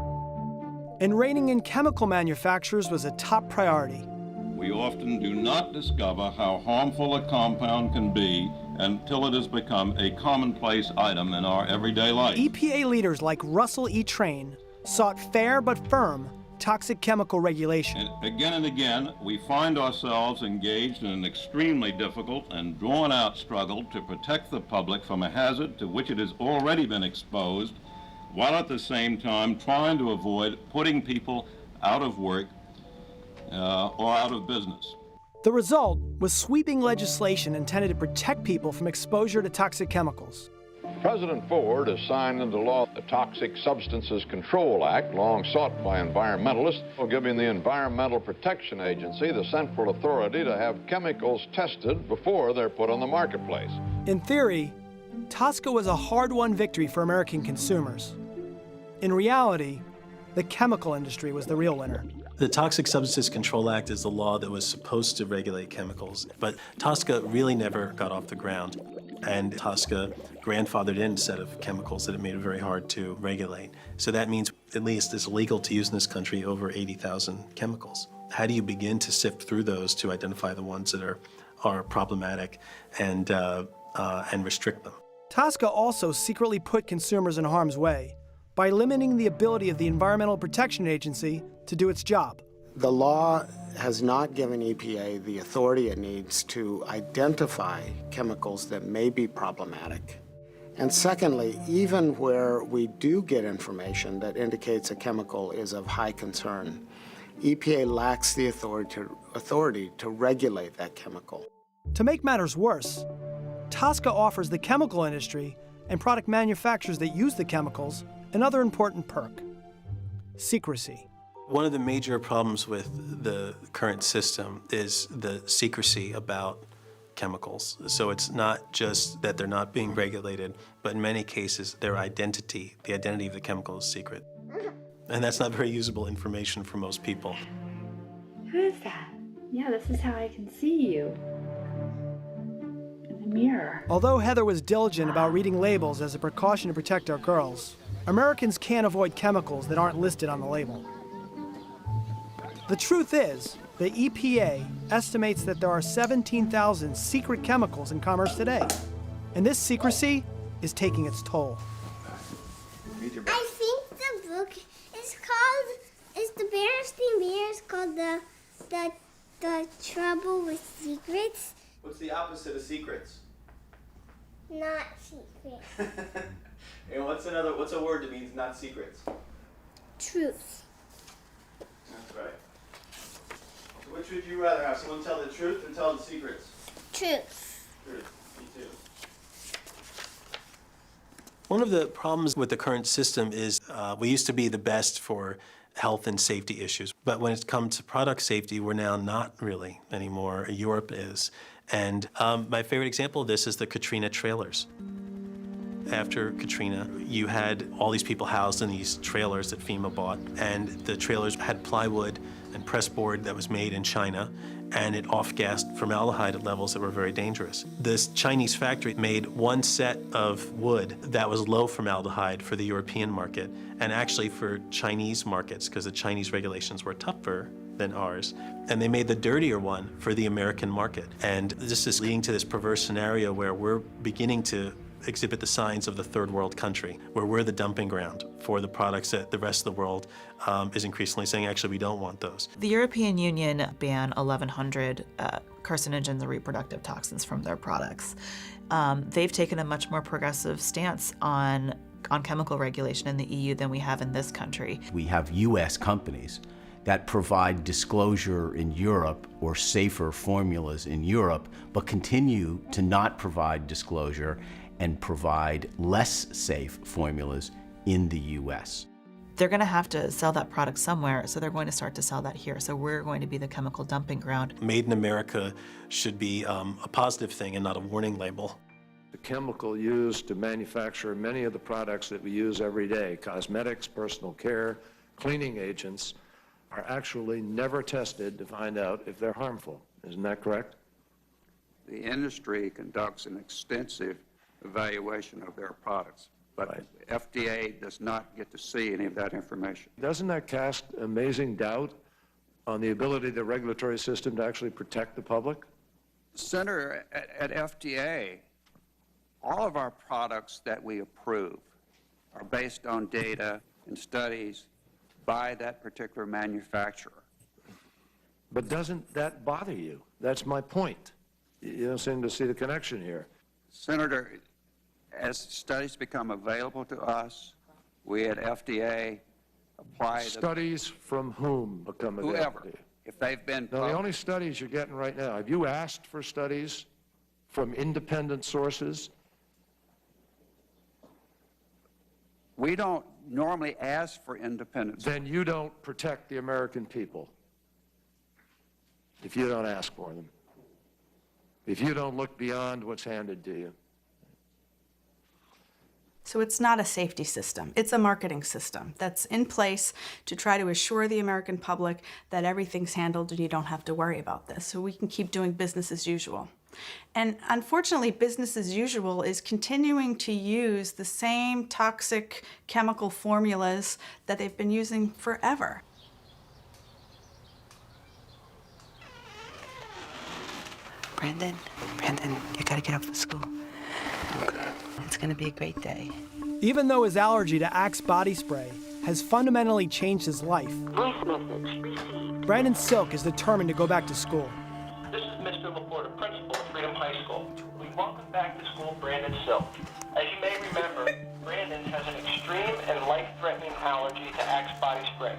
And reining in chemical manufacturers was a top priority. We often do not discover how harmful a compound can be until it has become a commonplace item in our everyday life. EPA leaders like Russell E. Train sought fair but firm toxic chemical regulation. And again, we find ourselves engaged in an extremely difficult and drawn-out struggle to protect the public from a hazard to which it has already been exposed, while at the same time trying to avoid putting people out of work or out of business. The result was sweeping legislation intended to protect people from exposure to toxic chemicals. President Ford has signed into law the Toxic Substances Control Act, long sought by environmentalists, giving the Environmental Protection Agency the central authority to have chemicals tested before they're put on the marketplace. In theory, TSCA was a hard-won victory for American consumers. In reality, the chemical industry was the real winner. The Toxic Substances Control Act is the law that was supposed to regulate chemicals, but TSCA really never got off the ground. And TSCA grandfathered in a set of chemicals that it made it very hard to regulate. So that means at least it's legal to use in this country over 80,000 chemicals. How do you begin to sift through those to identify the ones that are problematic and restrict them? TSCA also secretly put consumers in harm's way by limiting the ability of the Environmental Protection Agency to do its job. The law has not given EPA the authority it needs to identify chemicals that may be problematic. And secondly, even where we do get information that indicates a chemical is of high concern, EPA lacks the authority to regulate that chemical. To make matters worse, TSCA offers the chemical industry and product manufacturers that use the chemicals another important perk: secrecy. One of the major problems with the current system is the secrecy about chemicals. So it's not just that they're not being regulated, but in many cases, their identity, the identity of the chemical is secret. And that's not very usable information for most people. Who is that? Yeah, this is how I can see you. And mirror. Although Heather was diligent about reading labels as a precaution to protect our girls, Americans can't avoid chemicals that aren't listed on the label. The truth is, the EPA estimates that there are 17,000 secret chemicals in commerce today, and this secrecy is taking its toll. I think the book is the Berenstain Bears called the Trouble with Secrets. What's the opposite of secrets? Not secrets. And what's a word that means not secrets? Truth. That's right. So which would you rather have? Someone tell the truth or tell the secrets? Truth. Truth. Me too. One of the problems with the current system is we used to be the best for health and safety issues, but when it comes to product safety, we're now not really anymore. Europe is. And my favorite example of this is the Katrina trailers. After Katrina, you had all these people housed in these trailers that FEMA bought, and the trailers had plywood and pressboard that was made in China, and it off-gassed formaldehyde at levels that were very dangerous. This Chinese factory made one set of wood that was low formaldehyde for the European market, and actually for Chinese markets, because the Chinese regulations were tougher than ours, and they made the dirtier one for the American market. And this is leading to this perverse scenario where we're beginning to exhibit the signs of the third world country, where we're the dumping ground for the products that the rest of the world is increasingly saying, actually, we don't want those. The European Union banned 1,100 carcinogens and reproductive toxins from their products. They've taken a much more progressive stance on chemical regulation in the EU than we have in this country. We have U.S. companies that provide disclosure in Europe or safer formulas in Europe, but continue to not provide disclosure and provide less safe formulas in the U.S. They're going to have to sell that product somewhere, so they're going to start to sell that here. So we're going to be the chemical dumping ground. Made in America should be a positive thing and not a warning label. The chemical used to manufacture many of the products that we use every day, cosmetics, personal care, cleaning agents, are actually never tested to find out if they're harmful. Isn't that correct? The industry conducts an extensive evaluation of their products, but FDA does not get to see any of that information. Doesn't that cast amazing doubt on the ability of the regulatory system to actually protect the public? Senator, at FDA, all of our products that we approve are based on data and studies by that particular manufacturer. But doesn't that bother you? That's my point. You don't seem to see the connection here. Senator, as studies become available to us, we at FDA apply Studies from whom become available? Whoever. If they've been Now, the only studies you're getting right now, have you asked for studies from independent sources? We don't normally ask for independent. Then you don't protect the American people if you don't ask for them, if you don't look beyond what's handed to you. So it's not a safety system. It's a marketing system that's in place to try to assure the American public that everything's handled and you don't have to worry about this, so we can keep doing business as usual. And unfortunately, business as usual is continuing to use the same toxic chemical formulas that they've been using forever. Brandon, you gotta get up for school. It's gonna be a great day. Even though his allergy to Axe body spray has fundamentally changed his life, Voice message received. Brandon Silk is determined to go back to school. This is Mr. Laporta, principal of Freedom High School. We welcome back to school Brandon Silk. As you may remember, Brandon has an extreme and life-threatening allergy to Axe body spray.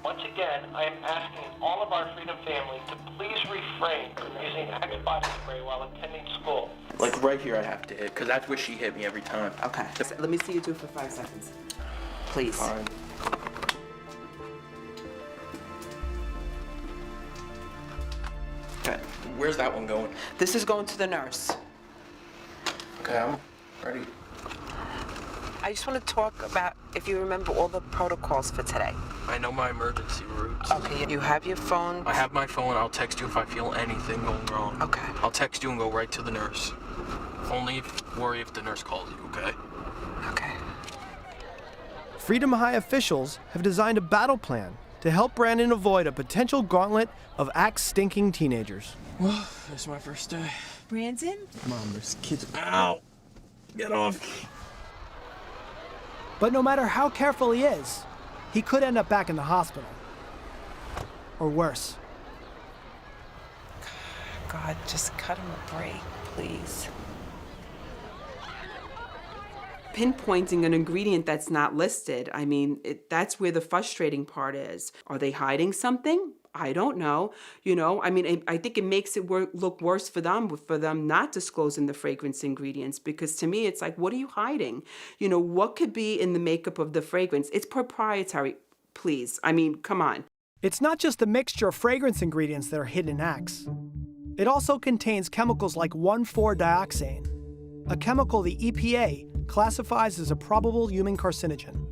Once again, I am asking all of our Freedom family to please refrain from using Axe body spray while attending school. Like right here I have to hit, because that's where she hit me every time. Okay, let me see you do it for 5 seconds. Please. All right. Okay, where's that one going? This is going to the nurse. Okay, I'm ready. I just want to talk about if you remember all the protocols for today. I know my emergency routes. Okay, you have your phone? I have my phone. I'll text you if I feel anything going wrong. Okay. I'll text you and go right to the nurse. Only worry if the nurse calls you, okay? Okay. Freedom High officials have designed a battle plan to help Brandon avoid a potential gauntlet of axe-stinking teenagers. Well, it's my first day. Brandon? Mom, there's kids. Ow! Get off! But no matter how careful he is, he could end up back in the hospital. Or worse. God, just cut him a break, please. Pinpointing an ingredient that's not listed, I mean, that's where the frustrating part is. Are they hiding something? I don't know. I mean, I think it makes it look worse for them not disclosing the fragrance ingredients, because to me, it's like, what are you hiding? What could be in the makeup of the fragrance? It's proprietary, please. I mean, come on. It's not just the mixture of fragrance ingredients that are hidden in Axe. It also contains chemicals like 1,4-dioxane, a chemical the EPA classifies as a probable human carcinogen.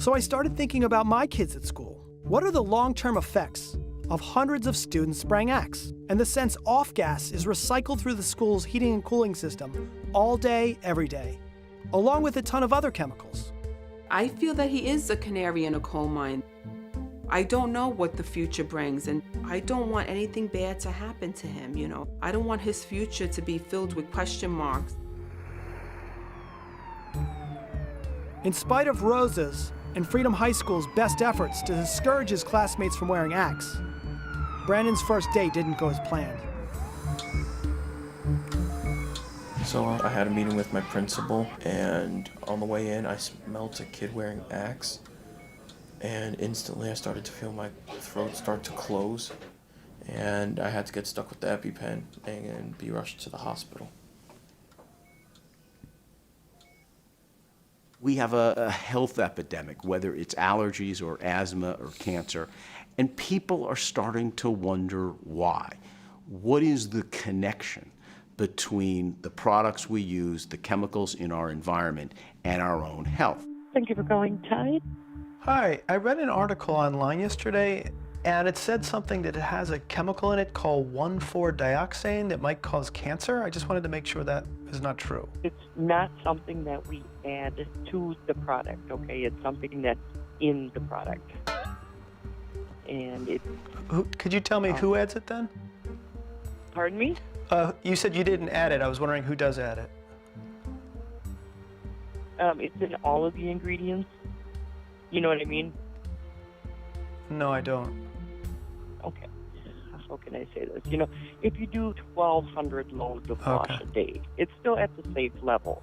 So I started thinking about my kids at school. What are the long-term effects of hundreds of students spraying Axe and the sense off gas is recycled through the school's heating and cooling system all day, every day, along with a ton of other chemicals? I feel that he is a canary in a coal mine. I don't know what the future brings, and I don't want anything bad to happen to him, I don't want his future to be filled with question marks. In spite of Rosa's and Freedom High School's best efforts to discourage his classmates from wearing Axe, Brandon's first date didn't go as planned. So I had a meeting with my principal, and on the way in, I smelled a kid wearing Axe, and instantly I started to feel my throat start to close, and I had to get stuck with the EpiPen and be rushed to the hospital. We have a health epidemic, whether it's allergies or asthma or cancer, and people are starting to wonder why. What is the connection between the products we use, the chemicals in our environment, and our own health? Thank you for calling Tide. Hi, I read an article online yesterday, and it said something that it has a chemical in it called 1,4-dioxane that might cause cancer. I just wanted to make sure that is not true. It's not something that we add to the product, okay? It's something that's in the product. And it... Could you tell me who adds it then? Pardon me? You said you didn't add it. I was wondering who does add it. It's in all of the ingredients. You know what I mean? No, I don't. Okay. How can I say this? If you do 1,200 loads of wash a day, it's still at the safe level.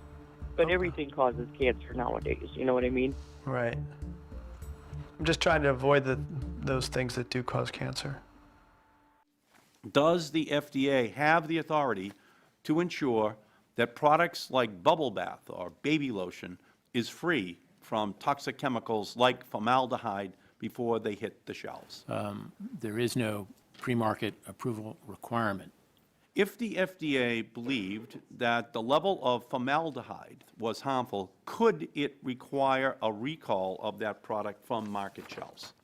But everything causes cancer nowadays. You know what I mean? Right. I'm just trying to avoid those things that do cause cancer. Does the FDA have the authority to ensure that products like bubble bath or baby lotion is free from toxic chemicals like formaldehyde before they hit the shelves? There is no pre-market approval requirement. If the FDA believed that the level of formaldehyde was harmful, could it require a recall of that product from market shelves?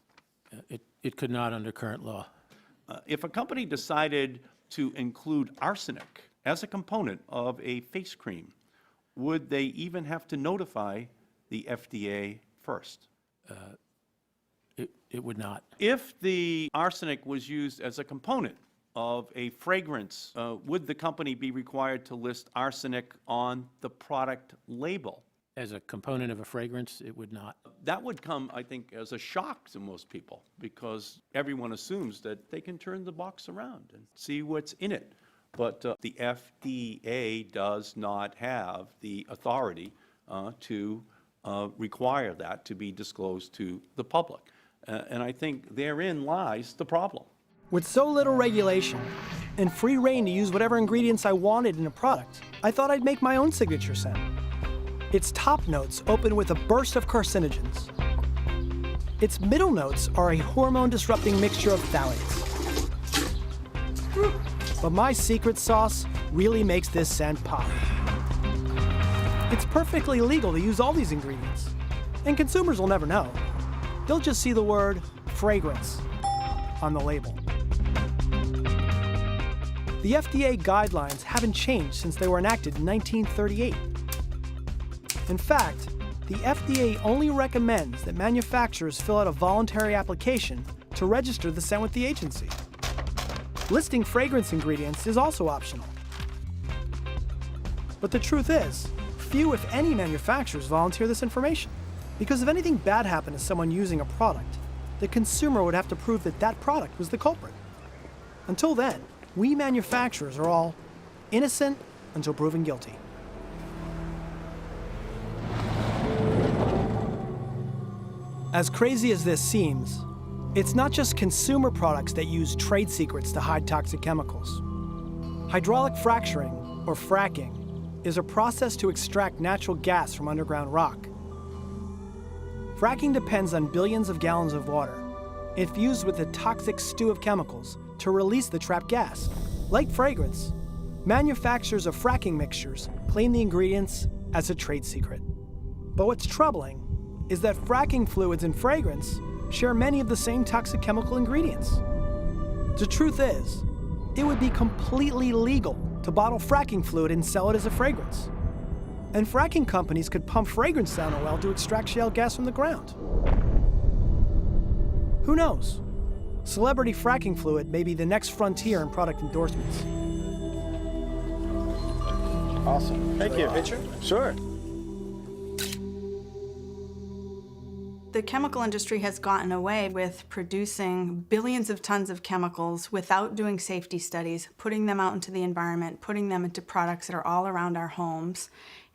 It could not under current law. If a company decided to include arsenic as a component of a face cream, would they even have to notify the FDA first? It would not. If the arsenic was used as a component of a fragrance, would the company be required to list arsenic on the product label? As a component of a fragrance, it would not. That would come, I think, as a shock to most people, because everyone assumes that they can turn the box around and see what's in it. But the FDA does not have the authority to require that to be disclosed to the public. And I think therein lies the problem. With so little regulation and free reign to use whatever ingredients I wanted in a product, I thought I'd make my own signature scent. Its top notes open with a burst of carcinogens. Its middle notes are a hormone-disrupting mixture of phthalates. But my secret sauce really makes this scent pop. It's perfectly legal to use all these ingredients, and consumers will never know. They'll just see the word fragrance on the label. The FDA guidelines haven't changed since they were enacted in 1938. In fact, the FDA only recommends that manufacturers fill out a voluntary application to register the scent with the agency. Listing fragrance ingredients is also optional. But the truth is, few, if any, manufacturers volunteer this information. Because if anything bad happened to someone using a product, the consumer would have to prove that that product was the culprit. Until then, we manufacturers are all innocent until proven guilty. As crazy as this seems, it's not just consumer products that use trade secrets to hide toxic chemicals. Hydraulic fracturing, or fracking, is a process to extract natural gas from underground rock. Fracking depends on billions of gallons of water, infused with a toxic stew of chemicals to release the trapped gas. Like fragrance, manufacturers of fracking mixtures claim the ingredients as a trade secret. But what's troubling is that fracking fluids and fragrance share many of the same toxic chemical ingredients. The truth is, it would be completely legal to bottle fracking fluid and sell it as a fragrance. And fracking companies could pump fragrance down a well to extract shale gas from the ground. Who knows? Celebrity fracking fluid may be the next frontier in product endorsements. Awesome. Thank you. Picture? Sure. The chemical industry has gotten away with producing billions of tons of chemicals without doing safety studies, putting them out into the environment, putting them into products that are all around our homes.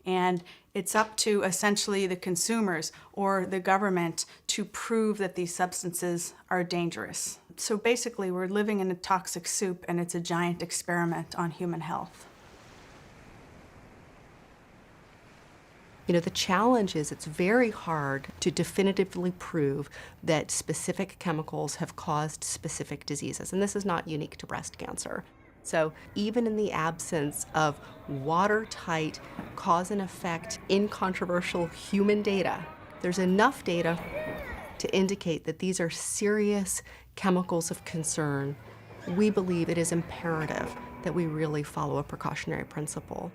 And it's up to essentially the consumers or the government to prove that these substances are dangerous. So basically, we're living in a toxic soup, and it's a giant experiment on human health. You know, the challenge is it's very hard to definitively prove that specific chemicals have caused specific diseases, and this is not unique to breast cancer. So even in the absence of watertight cause and effect, incontroversial human data, there's enough data to indicate that these are serious chemicals of concern. We believe it is imperative that we really follow a precautionary principle.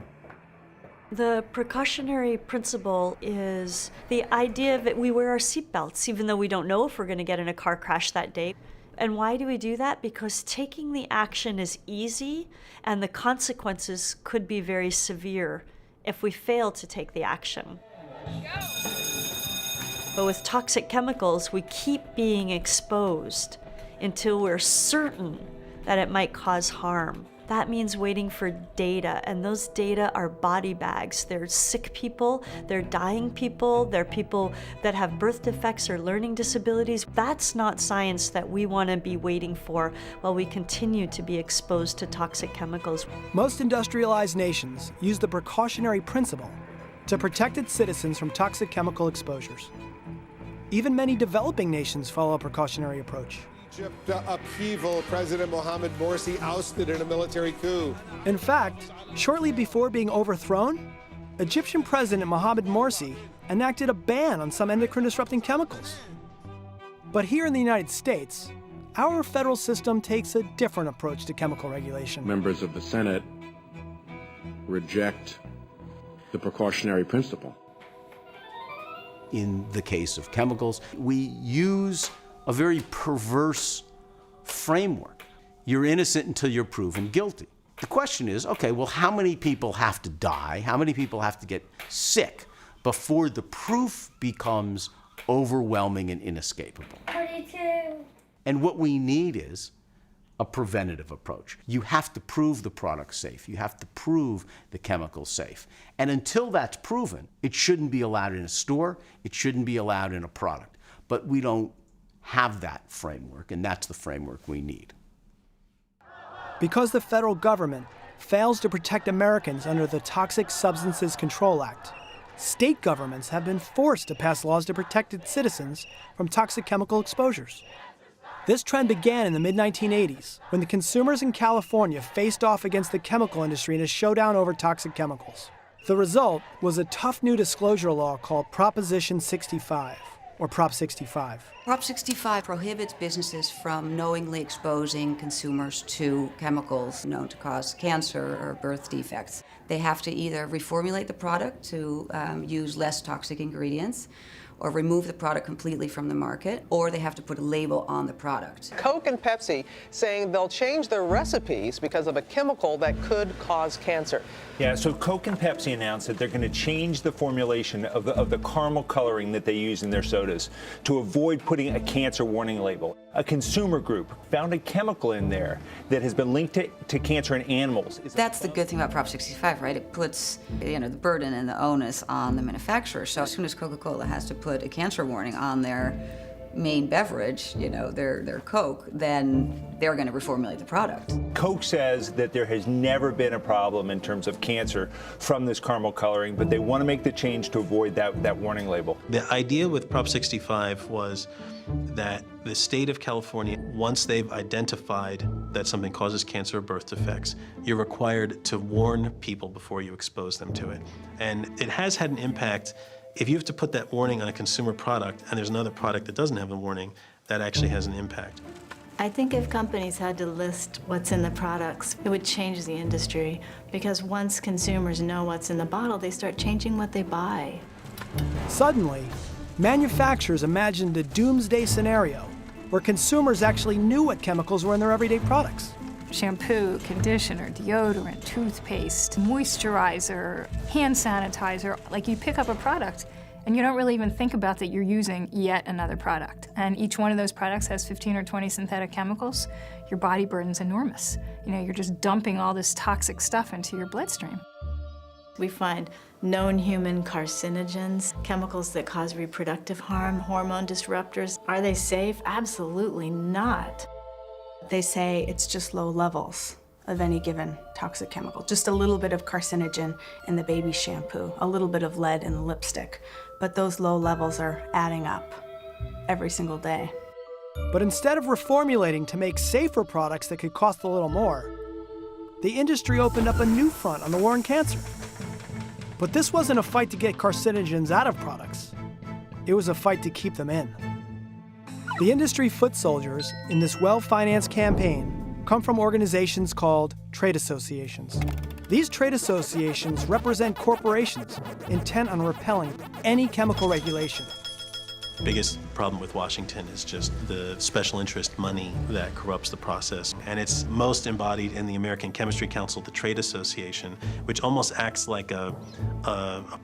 The precautionary principle is the idea that we wear our seatbelts even though we don't know if we're going to get in a car crash that day. And why do we do that? Because taking the action is easy and the consequences could be very severe if we fail to take the action. But with toxic chemicals, we keep being exposed until we're certain that it might cause harm. That means waiting for data, and those data are body bags. They're sick people, they're dying people, they're people that have birth defects or learning disabilities. That's not science that we want to be waiting for while we continue to be exposed to toxic chemicals. Most industrialized nations use the precautionary principle to protect its citizens from toxic chemical exposures. Even many developing nations follow a precautionary approach. Egypt upheaval, President Mohamed Morsi ousted in a military coup. In fact, shortly before being overthrown, Egyptian President Mohamed Morsi enacted a ban on some endocrine-disrupting chemicals. But here in the United States, our federal system takes a different approach to chemical regulation. Members of the Senate reject the precautionary principle. In the case of chemicals, we use a very perverse framework. You're innocent until you're proven guilty. The question is, okay, well, how many people have to die? How many people have to get sick before the proof becomes overwhelming and inescapable? 42. And what we need is a preventative approach. You have to prove the product's safe. You have to prove the chemical's safe. And until that's proven, it shouldn't be allowed in a store. It shouldn't be allowed in a product. But we don't have that framework, and that's the framework we need. Because the federal government fails to protect Americans under the Toxic Substances Control Act, state governments have been forced to pass laws to protect its citizens from toxic chemical exposures. This trend began in the mid-1980s, when the consumers in California faced off against the chemical industry in a showdown over toxic chemicals. The result was a tough new disclosure law called Proposition 65. or Prop 65. Prop 65 prohibits businesses from knowingly exposing consumers to chemicals known to cause cancer or birth defects. They have to either reformulate the product to use less toxic ingredients, or remove the product completely from the market, or they have to put a label on the product. Coke and Pepsi saying they'll change their recipes because of a chemical that could cause cancer. Yeah, so Coke and Pepsi announced that they're going to change the formulation of the caramel coloring that they use in their sodas to avoid putting a cancer warning label. A consumer group found a chemical in there that has been linked to cancer in animals. That's the good thing about Prop 65, right? It puts, the burden and the onus on the manufacturer. So as soon as Coca-Cola has to put a cancer warning on their main beverage, their Coke, then they're going to reformulate the product. Coke says that there has never been a problem in terms of cancer from this caramel coloring, but they want to make the change to avoid that warning label. The idea with Prop 65 was that the state of California, once they've identified that something causes cancer or birth defects, you're required to warn people before you expose them to it. And it has had an impact. If you have to put that warning on a consumer product and there's another product that doesn't have the warning, that actually has an impact. I think if companies had to list what's in the products, it would change the industry, because once consumers know what's in the bottle, they start changing what they buy. Suddenly, manufacturers imagined a doomsday scenario where consumers actually knew what chemicals were in their everyday products. Shampoo, conditioner, deodorant, toothpaste, moisturizer, hand sanitizer. Like, you pick up a product and you don't really even think about that you're using yet another product. And each one of those products has 15 or 20 synthetic chemicals. Your body burden's enormous. You're just dumping all this toxic stuff into your bloodstream. We find known human carcinogens, chemicals that cause reproductive harm, hormone disruptors. Are they safe? Absolutely not. They say it's just low levels of any given toxic chemical. Just a little bit of carcinogen in the baby shampoo, a little bit of lead in the lipstick. But those low levels are adding up every single day. But instead of reformulating to make safer products that could cost a little more, the industry opened up a new front on the war on cancer. But this wasn't a fight to get carcinogens out of products. It was a fight to keep them in. The industry foot soldiers in this well-financed campaign come from organizations called trade associations. These trade associations represent corporations intent on repelling any chemical regulation. The biggest problem with Washington is just the special interest money that corrupts the process. And it's most embodied in the American Chemistry Council, the trade association, which almost acts like a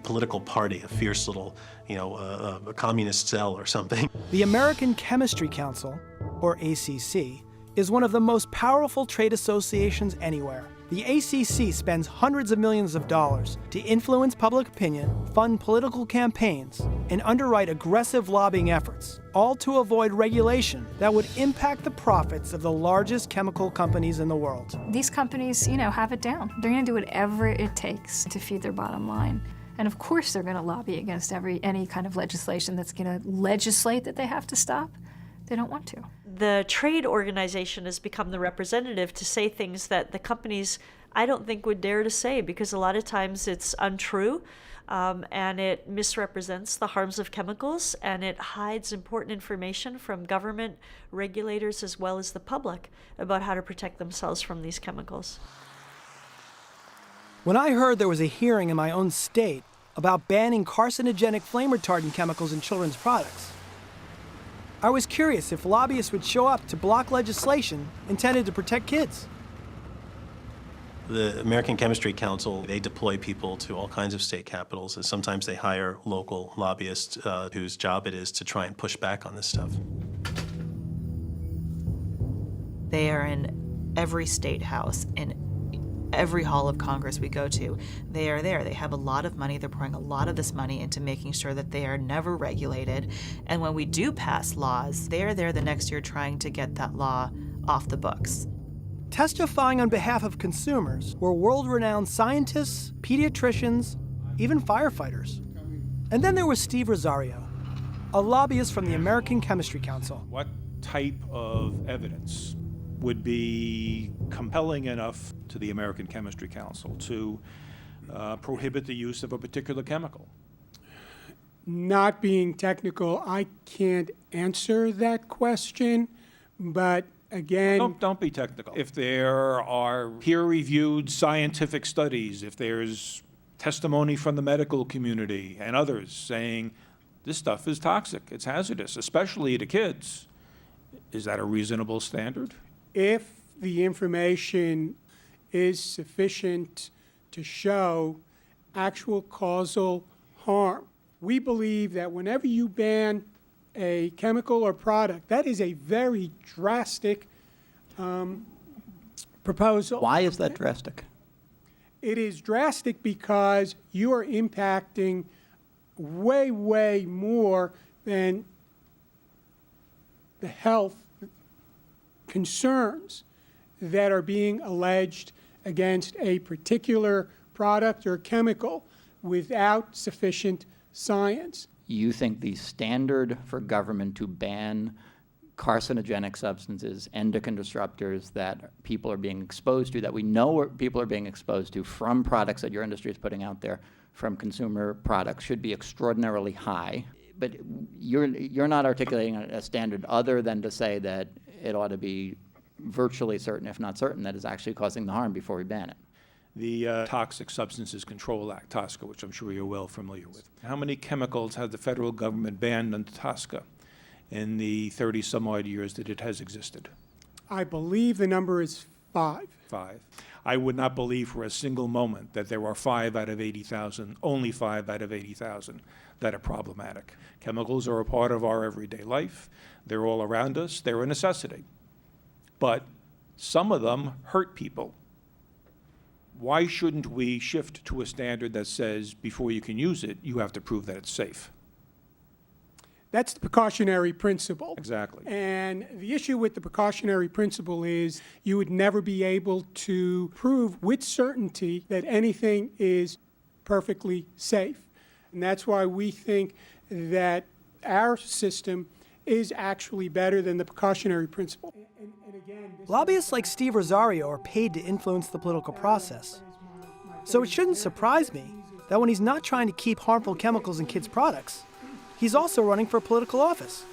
political party, a fierce little, a communist cell or something. The American Chemistry Council, or ACC, is one of the most powerful trade associations anywhere. The ACC spends hundreds of millions of dollars to influence public opinion, fund political campaigns, and underwrite aggressive lobbying efforts, all to avoid regulation that would impact the profits of the largest chemical companies in the world. These companies, have it down. They're going to do whatever it takes to feed their bottom line. And of course they're going to lobby against any kind of legislation that's going to legislate that they have to stop. They don't want to. The trade organization has become the representative to say things that the companies, I don't think, would dare to say, because a lot of times it's untrue, and it misrepresents the harms of chemicals, and it hides important information from government regulators as well as the public about how to protect themselves from these chemicals. When I heard there was a hearing in my own state about banning carcinogenic flame retardant chemicals in children's products, I was curious if lobbyists would show up to block legislation intended to protect kids. The American Chemistry Council, they deploy people to all kinds of state capitals, and sometimes they hire local lobbyists whose job it is to try and push back on this stuff. They are in every state house, in every hall of Congress we go to. They are there. They have a lot of money. They're pouring a lot of this money into making sure that they are never regulated. And when we do pass laws, they are there the next year trying to get that law off the books. Testifying on behalf of consumers were world-renowned scientists, pediatricians, even firefighters. And then there was Steve Rosario, a lobbyist from the American Chemistry Council. What type of evidence would be compelling enough to the American Chemistry Council to prohibit the use of a particular chemical? Not being technical, I can't answer that question, but again... Don't be technical. If there are peer-reviewed scientific studies, if there's testimony from the medical community and others saying this stuff is toxic, it's hazardous, especially to kids, is that a reasonable standard? If the information is sufficient to show actual causal harm, we believe that whenever you ban a chemical or product, that is a very drastic proposal. Why is that drastic? It is drastic because you are impacting way, way more than the health concerns that are being alleged against a particular product or chemical without sufficient science. You think the standard for government to ban carcinogenic substances, endocrine disruptors that people are being exposed to, that we know people are being exposed to from products that your industry is putting out there, from consumer products, should be extraordinarily high. But you're not articulating a standard other than to say that it ought to be virtually certain, if not certain, that it's actually causing the harm before we ban it. The Toxic Substances Control Act, TSCA, which I'm sure you're well familiar with. How many chemicals has the federal government banned under TSCA in the 30-some-odd years that it has existed? I believe the number is 5. 5. I would not believe for a single moment that there are 5 out of 80,000, only 5 out of 80,000 that are problematic. Chemicals are a part of our everyday life. They're all around us. They're a necessity. But some of them hurt people. Why shouldn't we shift to a standard that says before you can use it, you have to prove that it's safe? That's the precautionary principle. Exactly. And the issue with the precautionary principle is you would never be able to prove with certainty that anything is perfectly safe. And that's why we think that our system is actually better than the precautionary principle. Lobbyists like Steve Rosario are paid to influence the political process. So it shouldn't surprise me that when he's not trying to keep harmful chemicals in kids' products, he's also running for political office.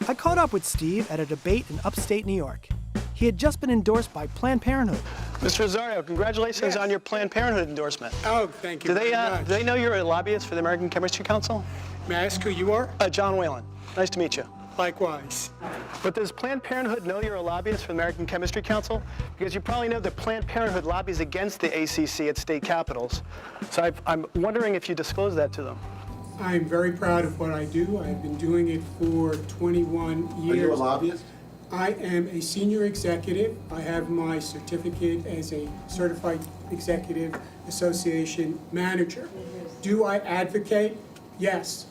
I caught up with Steve at a debate in upstate New York. He had just been endorsed by Planned Parenthood. Mr. Rosario, congratulations on your Planned Parenthood endorsement. Oh, thank you very much. Do they know you're a lobbyist for the American Chemistry Council? May I ask who you are? Jon Whelan. Nice to meet you. Likewise. But does Planned Parenthood know you're a lobbyist for the American Chemistry Council? Because you probably know that Planned Parenthood lobbies against the ACC at state capitals. So I'm wondering if you disclose that to them. I'm very proud of what I do. I've been doing it for 21 years. Are you a lobbyist? I am a senior executive. I have my certificate as a Certified Executive Association manager. Do I advocate? Yes.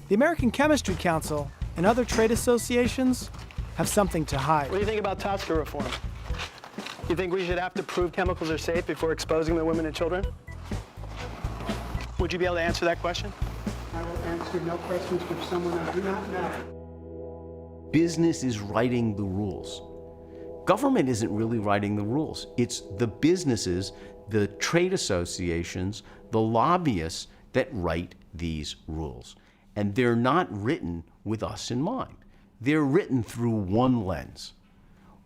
The American Chemistry Council and other trade associations have something to hide. What do you think about TSCA reform? You think we should have to prove chemicals are safe before exposing them to women and children? Would you be able to answer that question? I will answer no questions from someone I do not know. Business is writing the rules. Government isn't really writing the rules. It's the businesses, the trade associations, the lobbyists that write these rules. And they're not written with us in mind. They're written through one lens.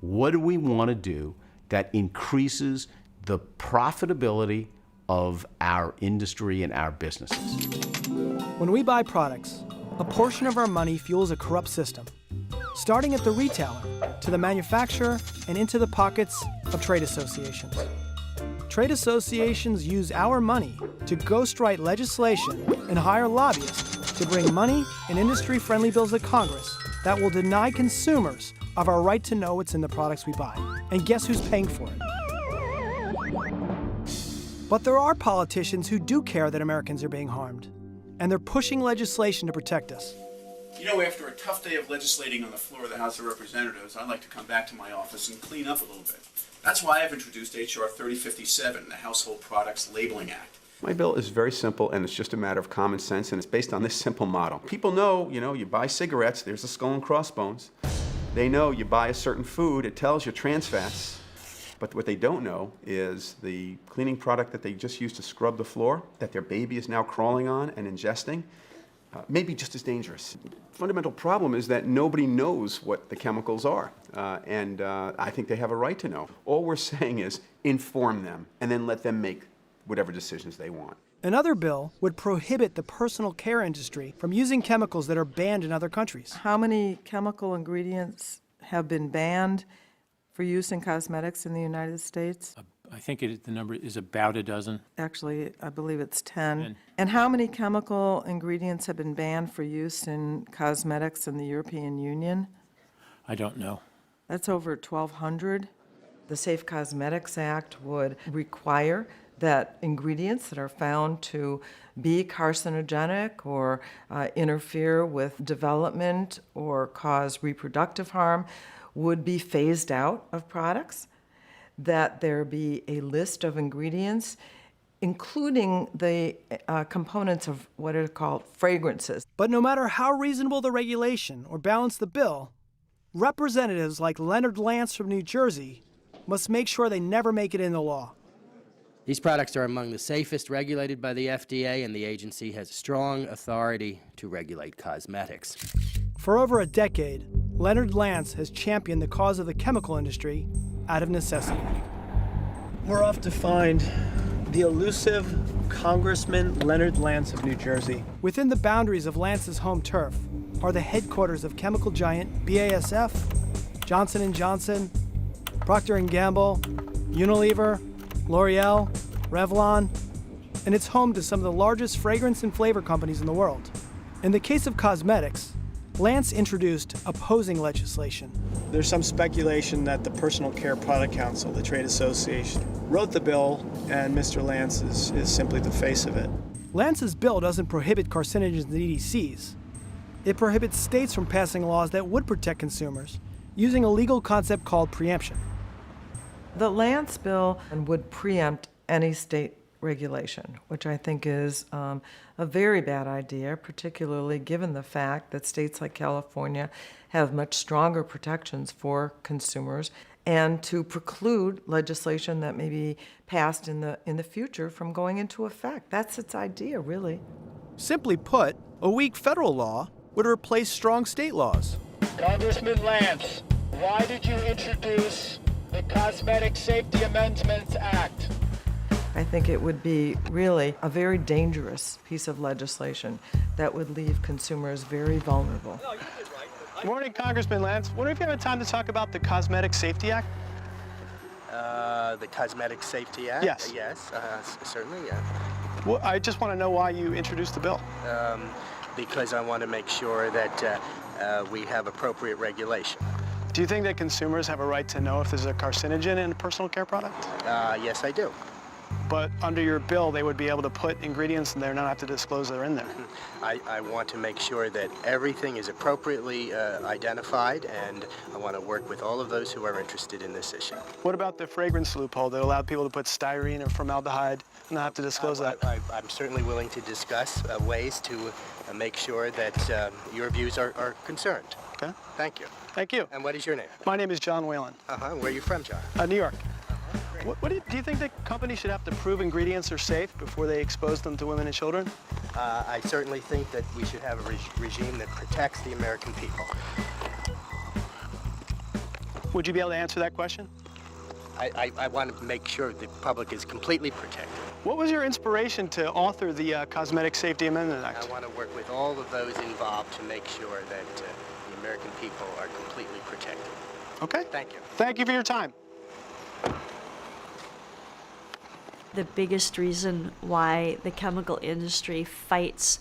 What do we want to do that increases the profitability of our industry and our businesses? When we buy products, a portion of our money fuels a corrupt system, starting at the retailer, to the manufacturer, and into the pockets of trade associations. Trade associations use our money to ghostwrite legislation and hire lobbyists to bring money and industry-friendly bills to Congress that will deny consumers of our right to know what's in the products we buy. And guess who's paying for it? But there are politicians who do care that Americans are being harmed, and they're pushing legislation to protect us. You know, after a tough day of legislating on the floor of the House of Representatives, I like to come back to my office and clean up a little bit. That's why I've introduced H.R. 3057, the Household Products Labeling Act. My bill is very simple, and it's just a matter of common sense, and it's based on this simple model. People know, you buy cigarettes, there's the skull and crossbones. They know you buy a certain food, it tells you trans fats. But what they don't know is the cleaning product that they just used to scrub the floor, that their baby is now crawling on and ingesting, may be just as dangerous. Fundamental problem is that nobody knows what the chemicals are, and I think they have a right to know. All we're saying is inform them and then let them make whatever decisions they want. Another bill would prohibit the personal care industry from using chemicals that are banned in other countries. How many chemical ingredients have been banned for use in cosmetics in the United States? I think the number is about a dozen. Actually, I believe it's 10. And how many chemical ingredients have been banned for use in cosmetics in the European Union? I don't know. That's over 1,200. The Safe Cosmetics Act would require that ingredients that are found to be carcinogenic or interfere with development or cause reproductive harm would be phased out of products, that there be a list of ingredients, including the components of what are called fragrances. But no matter how reasonable the regulation or balance the bill, representatives like Leonard Lance from New Jersey must make sure they never make it into law. These products are among the safest regulated by the FDA, and the agency has strong authority to regulate cosmetics. For over a decade, Leonard Lance has championed the cause of the chemical industry out of necessity. We're off to find the elusive Congressman Leonard Lance of New Jersey. Within the boundaries of Lance's home turf are the headquarters of chemical giant BASF, Johnson & Johnson, Procter & Gamble, Unilever, L'Oreal, Revlon, and it's home to some of the largest fragrance and flavor companies in the world. In the case of cosmetics, Lance introduced opposing legislation. There's some speculation that the Personal Care Product Council, the trade association, wrote the bill, and Mr. Lance is simply the face of it. Lance's bill doesn't prohibit carcinogens and EDCs. It prohibits states from passing laws that would protect consumers using a legal concept called preemption. The Lance bill would preempt any state regulation, which I think is a very bad idea, particularly given the fact that states like California have much stronger protections for consumers, and to preclude legislation that may be passed in the future from going into effect. That's its idea, really. Simply put, a weak federal law would replace strong state laws. Congressman Lance, why did you introduce the Cosmetic Safety Amendments Act? I think it would be really a very dangerous piece of legislation that would leave consumers very vulnerable. Good morning, Congressman Lance. Wonder if you have time to talk about the Cosmetic Safety Act? The Cosmetic Safety Act? Yes. Yes, certainly, yeah. Well, I just want to know why you introduced the bill. Because I want to make sure that we have appropriate regulation. Do you think that consumers have a right to know if there's a carcinogen in a personal care product? Yes, I do. But under your bill, they would be able to put ingredients in there and not have to disclose they're in there. I want to make sure that everything is appropriately identified, and I want to work with all of those who are interested in this issue. What about the fragrance loophole that allowed people to put styrene or formaldehyde and not have to disclose that? I'm certainly willing to discuss ways to make sure that your views are concerned. Okay. Thank you. Thank you. And what is your name? My name is Jon Whelan. Where are you from, John? New York. Do you think that companies should have to prove ingredients are safe before they expose them to women and children? I certainly think that we should have a regime that protects the American people. Would you be able to answer that question? I want to make sure the public is completely protected. What was your inspiration to author the Cosmetic Safety Amendment Act? I want to work with all of those involved to make sure that the American people are completely protected. Okay. Thank you. Thank you for your time. The biggest reason why the chemical industry fights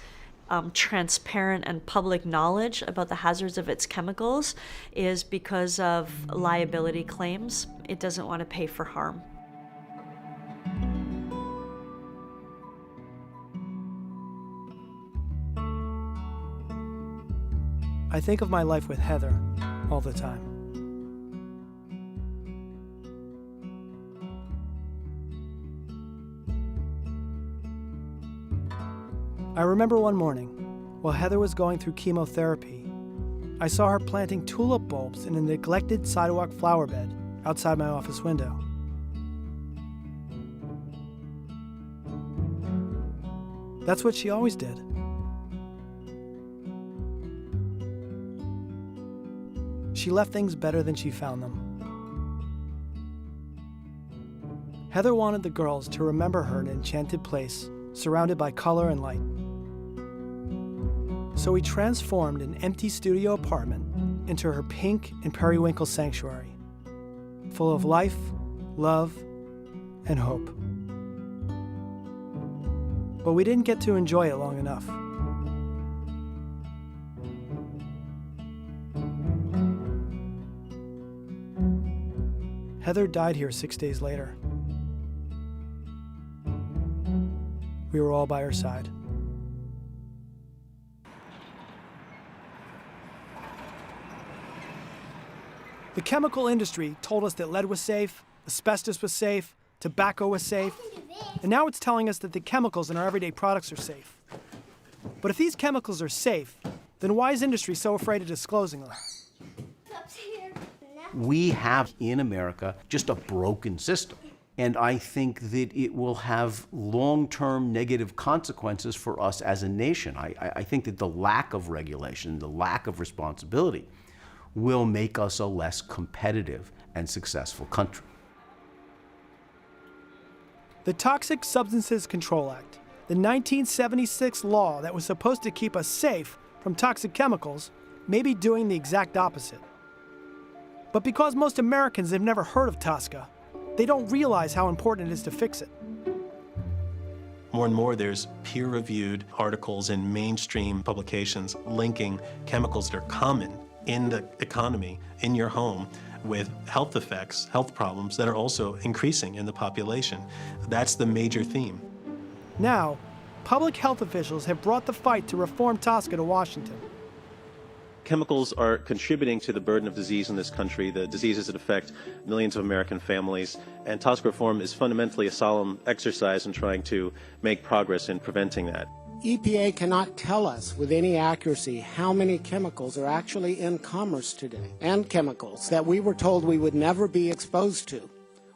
transparent and public knowledge about the hazards of its chemicals is because of liability claims. It doesn't want to pay for harm. I think of my life with Heather all the time. I remember one morning, while Heather was going through chemotherapy, I saw her planting tulip bulbs in a neglected sidewalk flower bed outside my office window. That's what she always did. She left things better than she found them. Heather wanted the girls to remember her in an enchanted place, surrounded by color and light. So we transformed an empty studio apartment into her pink and periwinkle sanctuary, full of life, love, and hope. But we didn't get to enjoy it long enough. Heather died here 6 days later. We were all by her side. The chemical industry told us that lead was safe, asbestos was safe, tobacco was safe, and now it's telling us that the chemicals in our everyday products are safe. But if these chemicals are safe, then why is industry so afraid of disclosing them? We have in America just a broken system. And I think that it will have long-term negative consequences for us as a nation. I think that the lack of regulation, the lack of responsibility, will make us a less competitive and successful country. The Toxic Substances Control Act, the 1976 law that was supposed to keep us safe from toxic chemicals, may be doing the exact opposite. But because most Americans have never heard of TSCA, they don't realize how important it is to fix it. More and more, there's peer-reviewed articles in mainstream publications linking chemicals that are common in the economy, in your home, with health effects, health problems that are also increasing in the population. That's the major theme. Now, public health officials have brought the fight to reform TSCA to Washington. Chemicals are contributing to the burden of disease in this country, the diseases that affect millions of American families, and TSCA reform is fundamentally a solemn exercise in trying to make progress in preventing that. EPA cannot tell us with any accuracy how many chemicals are actually in commerce today, and chemicals that we were told we would never be exposed to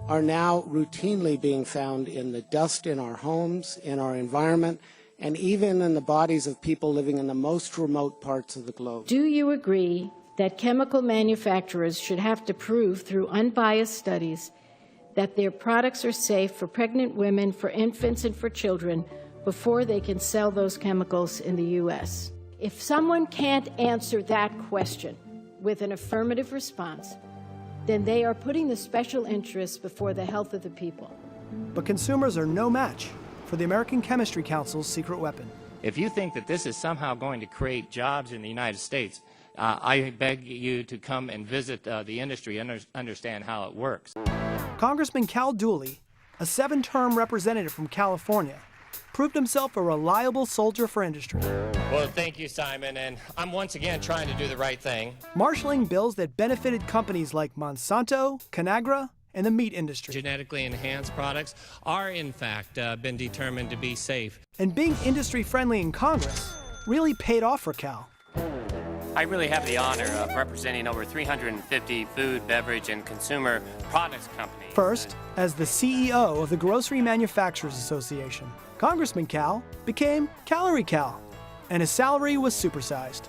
are now routinely being found in the dust in our homes, in our environment, and even in the bodies of people living in the most remote parts of the globe. Do you agree that chemical manufacturers should have to prove through unbiased studies that their products are safe for pregnant women, for infants, and for children before they can sell those chemicals in the U.S.? If someone can't answer that question with an affirmative response, then they are putting the special interests before the health of the people. But consumers are no match for the American Chemistry Council's secret weapon. If you think that this is somehow going to create jobs in the United States, I beg you to come and visit the industry and understand how it works. Congressman Cal Dooley, a 7-term representative from California, proved himself a reliable soldier for industry. Well, thank you, Simon, and I'm once again trying to do the right thing. Marshaling bills that benefited companies like Monsanto, Conagra, and the meat industry. Genetically enhanced products are, in fact, been determined to be safe. And being industry-friendly in Congress really paid off for Cal. I really have the honor of representing over 350 food, beverage, and consumer products companies. First, as the CEO of the Grocery Manufacturers Association, Congressman Cal became Calorie Cal, and his salary was supersized.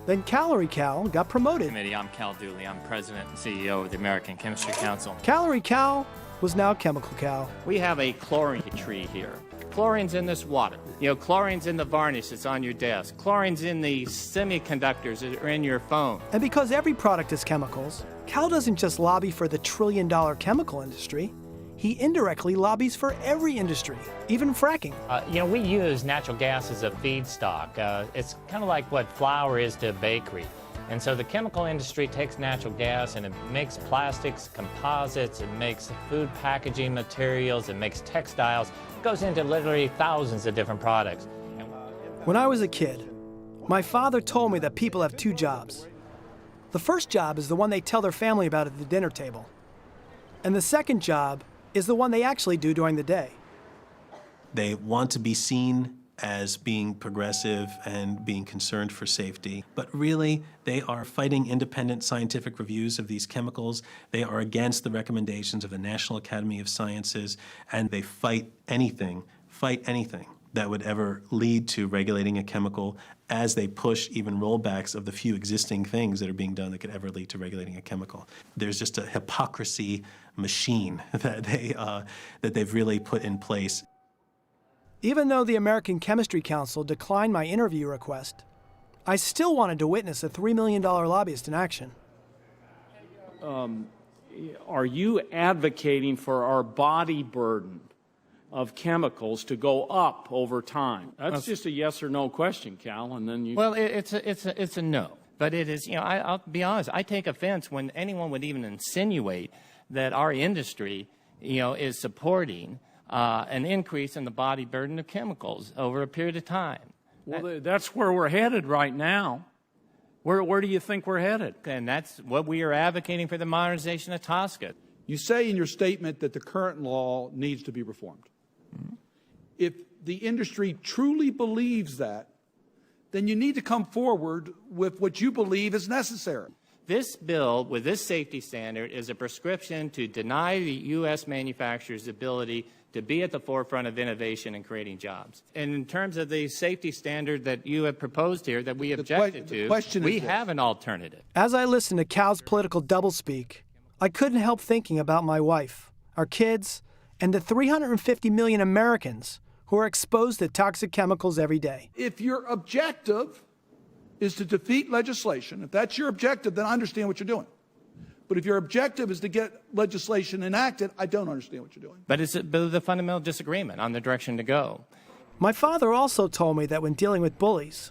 Then Calorie Cal got promoted. I'm Cal Dooley. I'm president and CEO of the American Chemistry Council. Calorie Cal was now Chemical Cal. We have a chlorine tree here. Chlorine's in this water. Chlorine's in the varnish that's on your desk. Chlorine's in the semiconductors that are in your phone. And because every product is chemicals, Cal doesn't just lobby for the trillion-dollar chemical industry. He indirectly lobbies for every industry, even fracking. We use natural gas as a feedstock. It's kind of like what flour is to a bakery. And so the chemical industry takes natural gas and it makes plastics, composites, it makes food packaging materials, it makes textiles. It goes into literally thousands of different products. When I was a kid, my father told me that people have 2 jobs. The first job is the one they tell their family about at the dinner table. And the second job is the one they actually do during the day. They want to be seen as being progressive and being concerned for safety, but really they are fighting independent scientific reviews of these chemicals. They are against the recommendations of the National Academy of Sciences, and they fight anything that would ever lead to regulating a chemical as they push even rollbacks of the few existing things that are being done that could ever lead to regulating a chemical. There's just a hypocrisy machine that they've really put in place. Even though the American Chemistry Council declined my interview request, I still wanted to witness a $3 million lobbyist in action. Are you advocating for our body burden of chemicals to go up over time? That's just a yes or no question, Cal, and then you... Well, it's a no. But it is, I'll be honest, I take offense when anyone would even insinuate that our industry, is supporting an increase in the body burden of chemicals over a period of time. Well, that's where we're headed right now. Where do you think we're headed? And that's what we are advocating for the modernization of TSCA. You say in your statement that the current law needs to be reformed. Mm-hmm. If the industry truly believes that, then you need to come forward with what you believe is necessary. This bill, with this safety standard, is a prescription to deny the U.S. manufacturers' ability to be at the forefront of innovation and creating jobs. And in terms of the safety standard that you have proposed here that we objected to, we have an alternative. As I listened to Cal's political doublespeak, I couldn't help thinking about my wife, our kids, and the 350 million Americans who are exposed to toxic chemicals every day. If your objective is to defeat legislation, if that's your objective, then I understand what you're doing. But if your objective is to get legislation enacted, I don't understand what you're doing. But it's the fundamental disagreement on the direction to go. My father also told me that when dealing with bullies,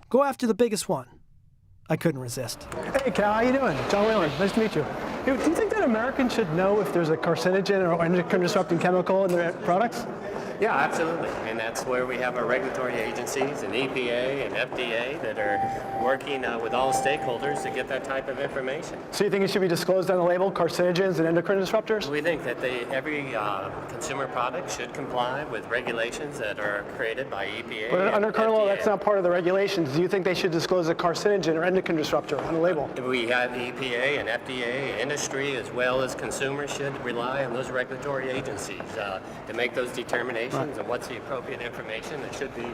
go after the biggest one. I couldn't resist. Hey, Cal, how you doing? Jon Whelan, nice to meet you. Hey, do you think that Americans should know if there's a carcinogen or endocrine-disrupting chemical in their products? Yeah, absolutely. And that's where we have our regulatory agencies and EPA and FDA that are working with all stakeholders to get that type of information. So you think it should be disclosed on the label, carcinogens and endocrine disruptors? We think that every consumer product should comply with regulations that are created by EPA. But under current law, FDA. that's not part of the regulations. Do you think they should disclose a carcinogen or endocrine disruptor on the label? We have EPA and FDA, industry, as well as consumers should rely on those regulatory agencies to make those determinations. Right. And what's the appropriate information that should be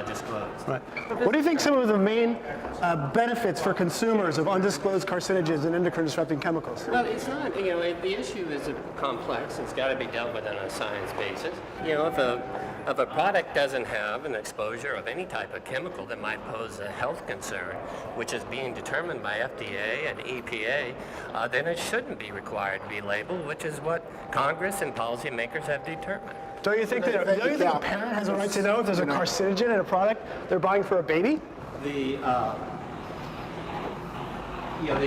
disclosed. Right. What do you think some of the main benefits for consumers of undisclosed carcinogens and endocrine-disrupting chemicals? Well, it's not, the issue is complex. It's got to be dealt with on a science basis. If a product doesn't have an exposure of any type of chemical that might pose a health concern, which is being determined by FDA and EPA, then it shouldn't be required to be labeled, which is what Congress and policymakers have determined. Don't you think that a parent has a right to know if there's a carcinogen in a product they're buying for a baby? The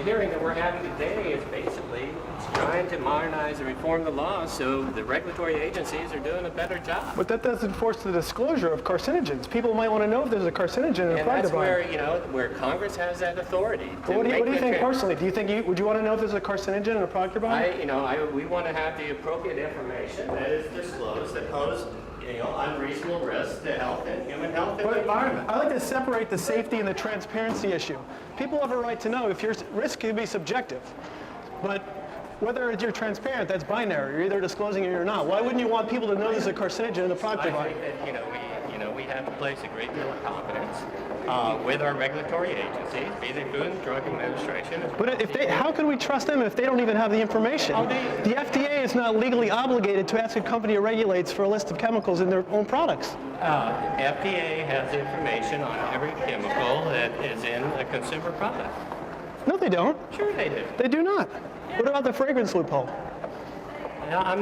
hearing that we're having today is basically trying to modernize and reform the law so the regulatory agencies are doing a better job. But that doesn't force the disclosure of carcinogens. People might want to know if there's a carcinogen in a product they're buying. And that's where Congress has that authority. What do you think personally? Do you think would you want to know if there's a carcinogen in a product you're buying? We want to have the appropriate information that is disclosed that pose unreasonable risks to health and human health and the environment. I like to separate the safety and the transparency issue. People have a right to know if your risk can be subjective, but whether you're transparent, that's binary. You're either disclosing it or you're not. Why wouldn't you want people to know there's a carcinogen in the product they're buying? I think that we have to place a great deal of confidence with our regulatory agencies, be they Food and Drug Administration. But how can we trust them if they don't even have the information? The FDA is not legally obligated to ask a company it regulates for a list of chemicals in their own products. FDA has information on every chemical that is in a consumer product. No, they don't. Sure they do. They do not. What about the fragrance loophole? No, I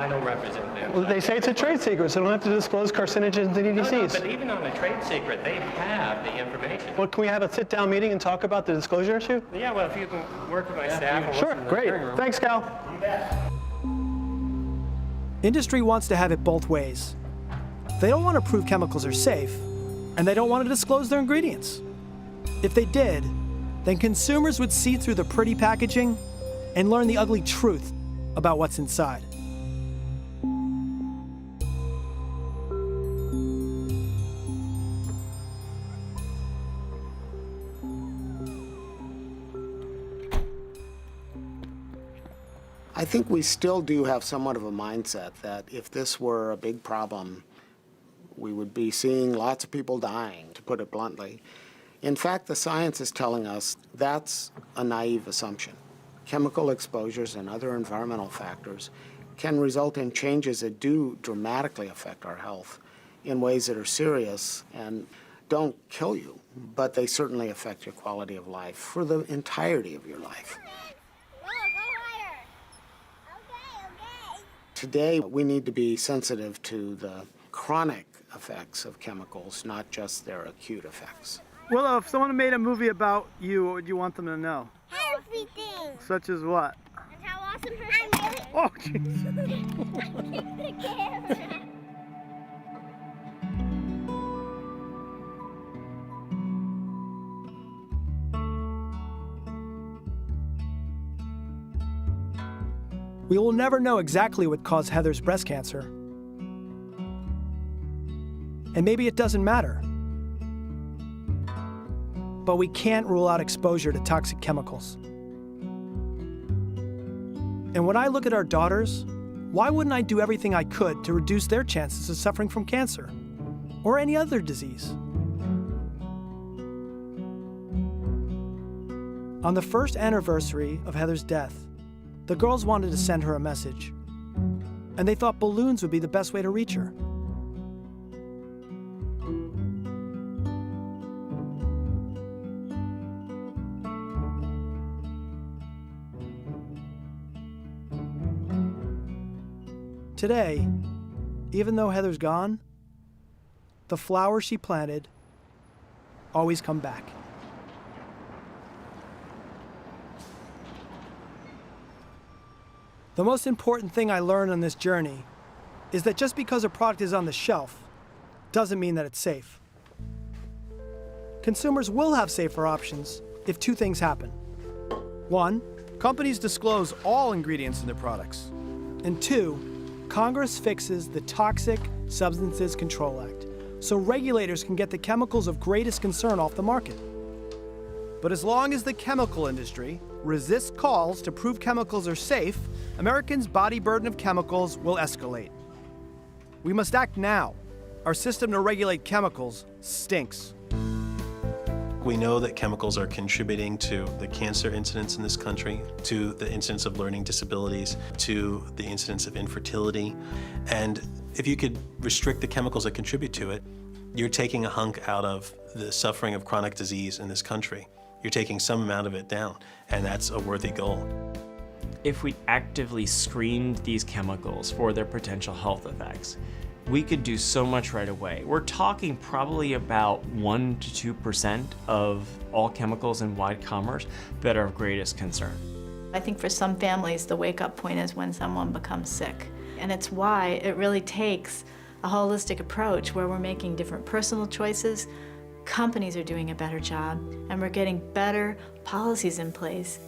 don't represent them. Well, they say it's a trade secret, so they don't have to disclose carcinogens and EDCs. No, but even on a trade secret, they have the information. Well, can we have a sit-down meeting and talk about the disclosure issue? Yeah, well, if you can work with my staff. Sure, great. Thanks, Cal. You bet. Industry wants to have it both ways. They don't want to prove chemicals are safe, and they don't want to disclose their ingredients. If they did, then consumers would see through the pretty packaging and learn the ugly truth about what's inside. I think we still do have somewhat of a mindset that if this were a big problem, We would be seeing lots of people dying, to put it bluntly. In fact, the science is telling us that's a naive assumption. Chemical exposures and other environmental factors can result in changes that do dramatically affect our health in ways that are serious and don't kill you, but they certainly affect your quality of life for the entirety of your life. Today, we need to be sensitive to the chronic effects of chemicals, not just their acute effects. Willow, if someone made a movie about you, what would you want them to know? Everything. Such as what? And how awesome her is. Oh, jeez. The camera. We will never know exactly what caused Heather's breast cancer. And maybe it doesn't matter. But we can't rule out exposure to toxic chemicals. And when I look at our daughters, why wouldn't I do everything I could to reduce their chances of suffering from cancer or any other disease? On the first anniversary of Heather's death, the girls wanted to send her a message, and they thought balloons would be the best way to reach her. Today, even though Heather's gone, the flowers she planted always come back. The most important thing I learned on this journey is that just because a product is on the shelf doesn't mean that it's safe. Consumers will have safer options if two things happen. One, companies disclose all ingredients in their products. And two, Congress fixes the Toxic Substances Control Act so regulators can get the chemicals of greatest concern off the market. But as long as the chemical industry resists calls to prove chemicals are safe, Americans' body burden of chemicals will escalate. We must act now. Our system to regulate chemicals stinks. We know that chemicals are contributing to the cancer incidence in this country, to the incidence of learning disabilities, to the incidence of infertility. And if you could restrict the chemicals that contribute to it, you're taking a hunk out of the suffering of chronic disease in this country. You're taking some amount of it down, and that's a worthy goal. If we actively screened these chemicals for their potential health effects, we could do so much right away. We're talking probably about 1% to 2% of all chemicals in wide commerce that are of greatest concern. I think for some families, the wake-up point is when someone becomes sick. And it's why it really takes a holistic approach where we're making different personal choices, companies are doing a better job, and we're getting better policies in place.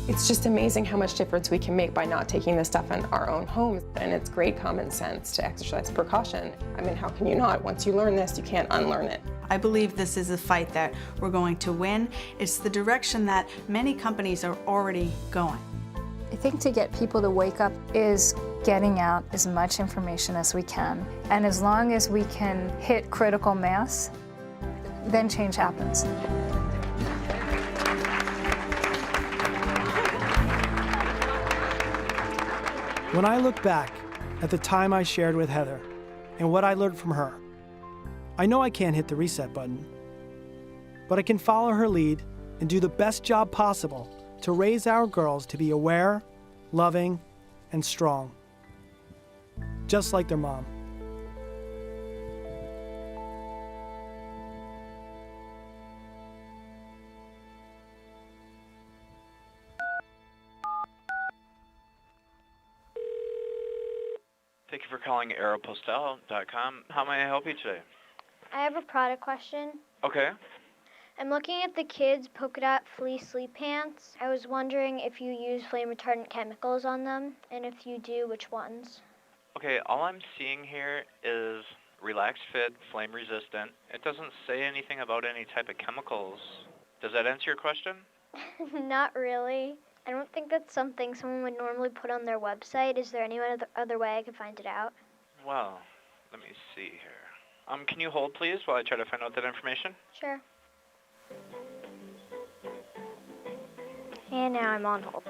It's just amazing how much difference we can make by not taking this stuff in our own homes. And it's great common sense to exercise precaution. I mean, how can you not? Once you learn this, you can't unlearn it. I believe this is a fight that we're going to win. It's the direction that many companies are already going. I think to get people to wake up is getting out as much information as we can. And as long as we can hit critical mass, then change happens. When I look back at the time I shared with Heather and what I learned from her, I know I can't hit the reset button, but I can follow her lead and do the best job possible to raise our girls to be aware, loving, and strong, just like their mom. Thank you for calling Aeropostal.com. How may I help you today? I have a product question. Okay. I'm looking at the kids' polka dot fleece sleep pants. I was wondering if you use flame retardant chemicals on them, and if you do, which ones? Okay, all I'm seeing here is relaxed fit, flame resistant. It doesn't say anything about any type of chemicals. Does that answer your question? Not really. I don't think that's something someone would normally put on their website. Is there any other way I could find it out? Well, let me see here. Can you hold, please, while I try to find out that information? Sure. And now I'm on hold.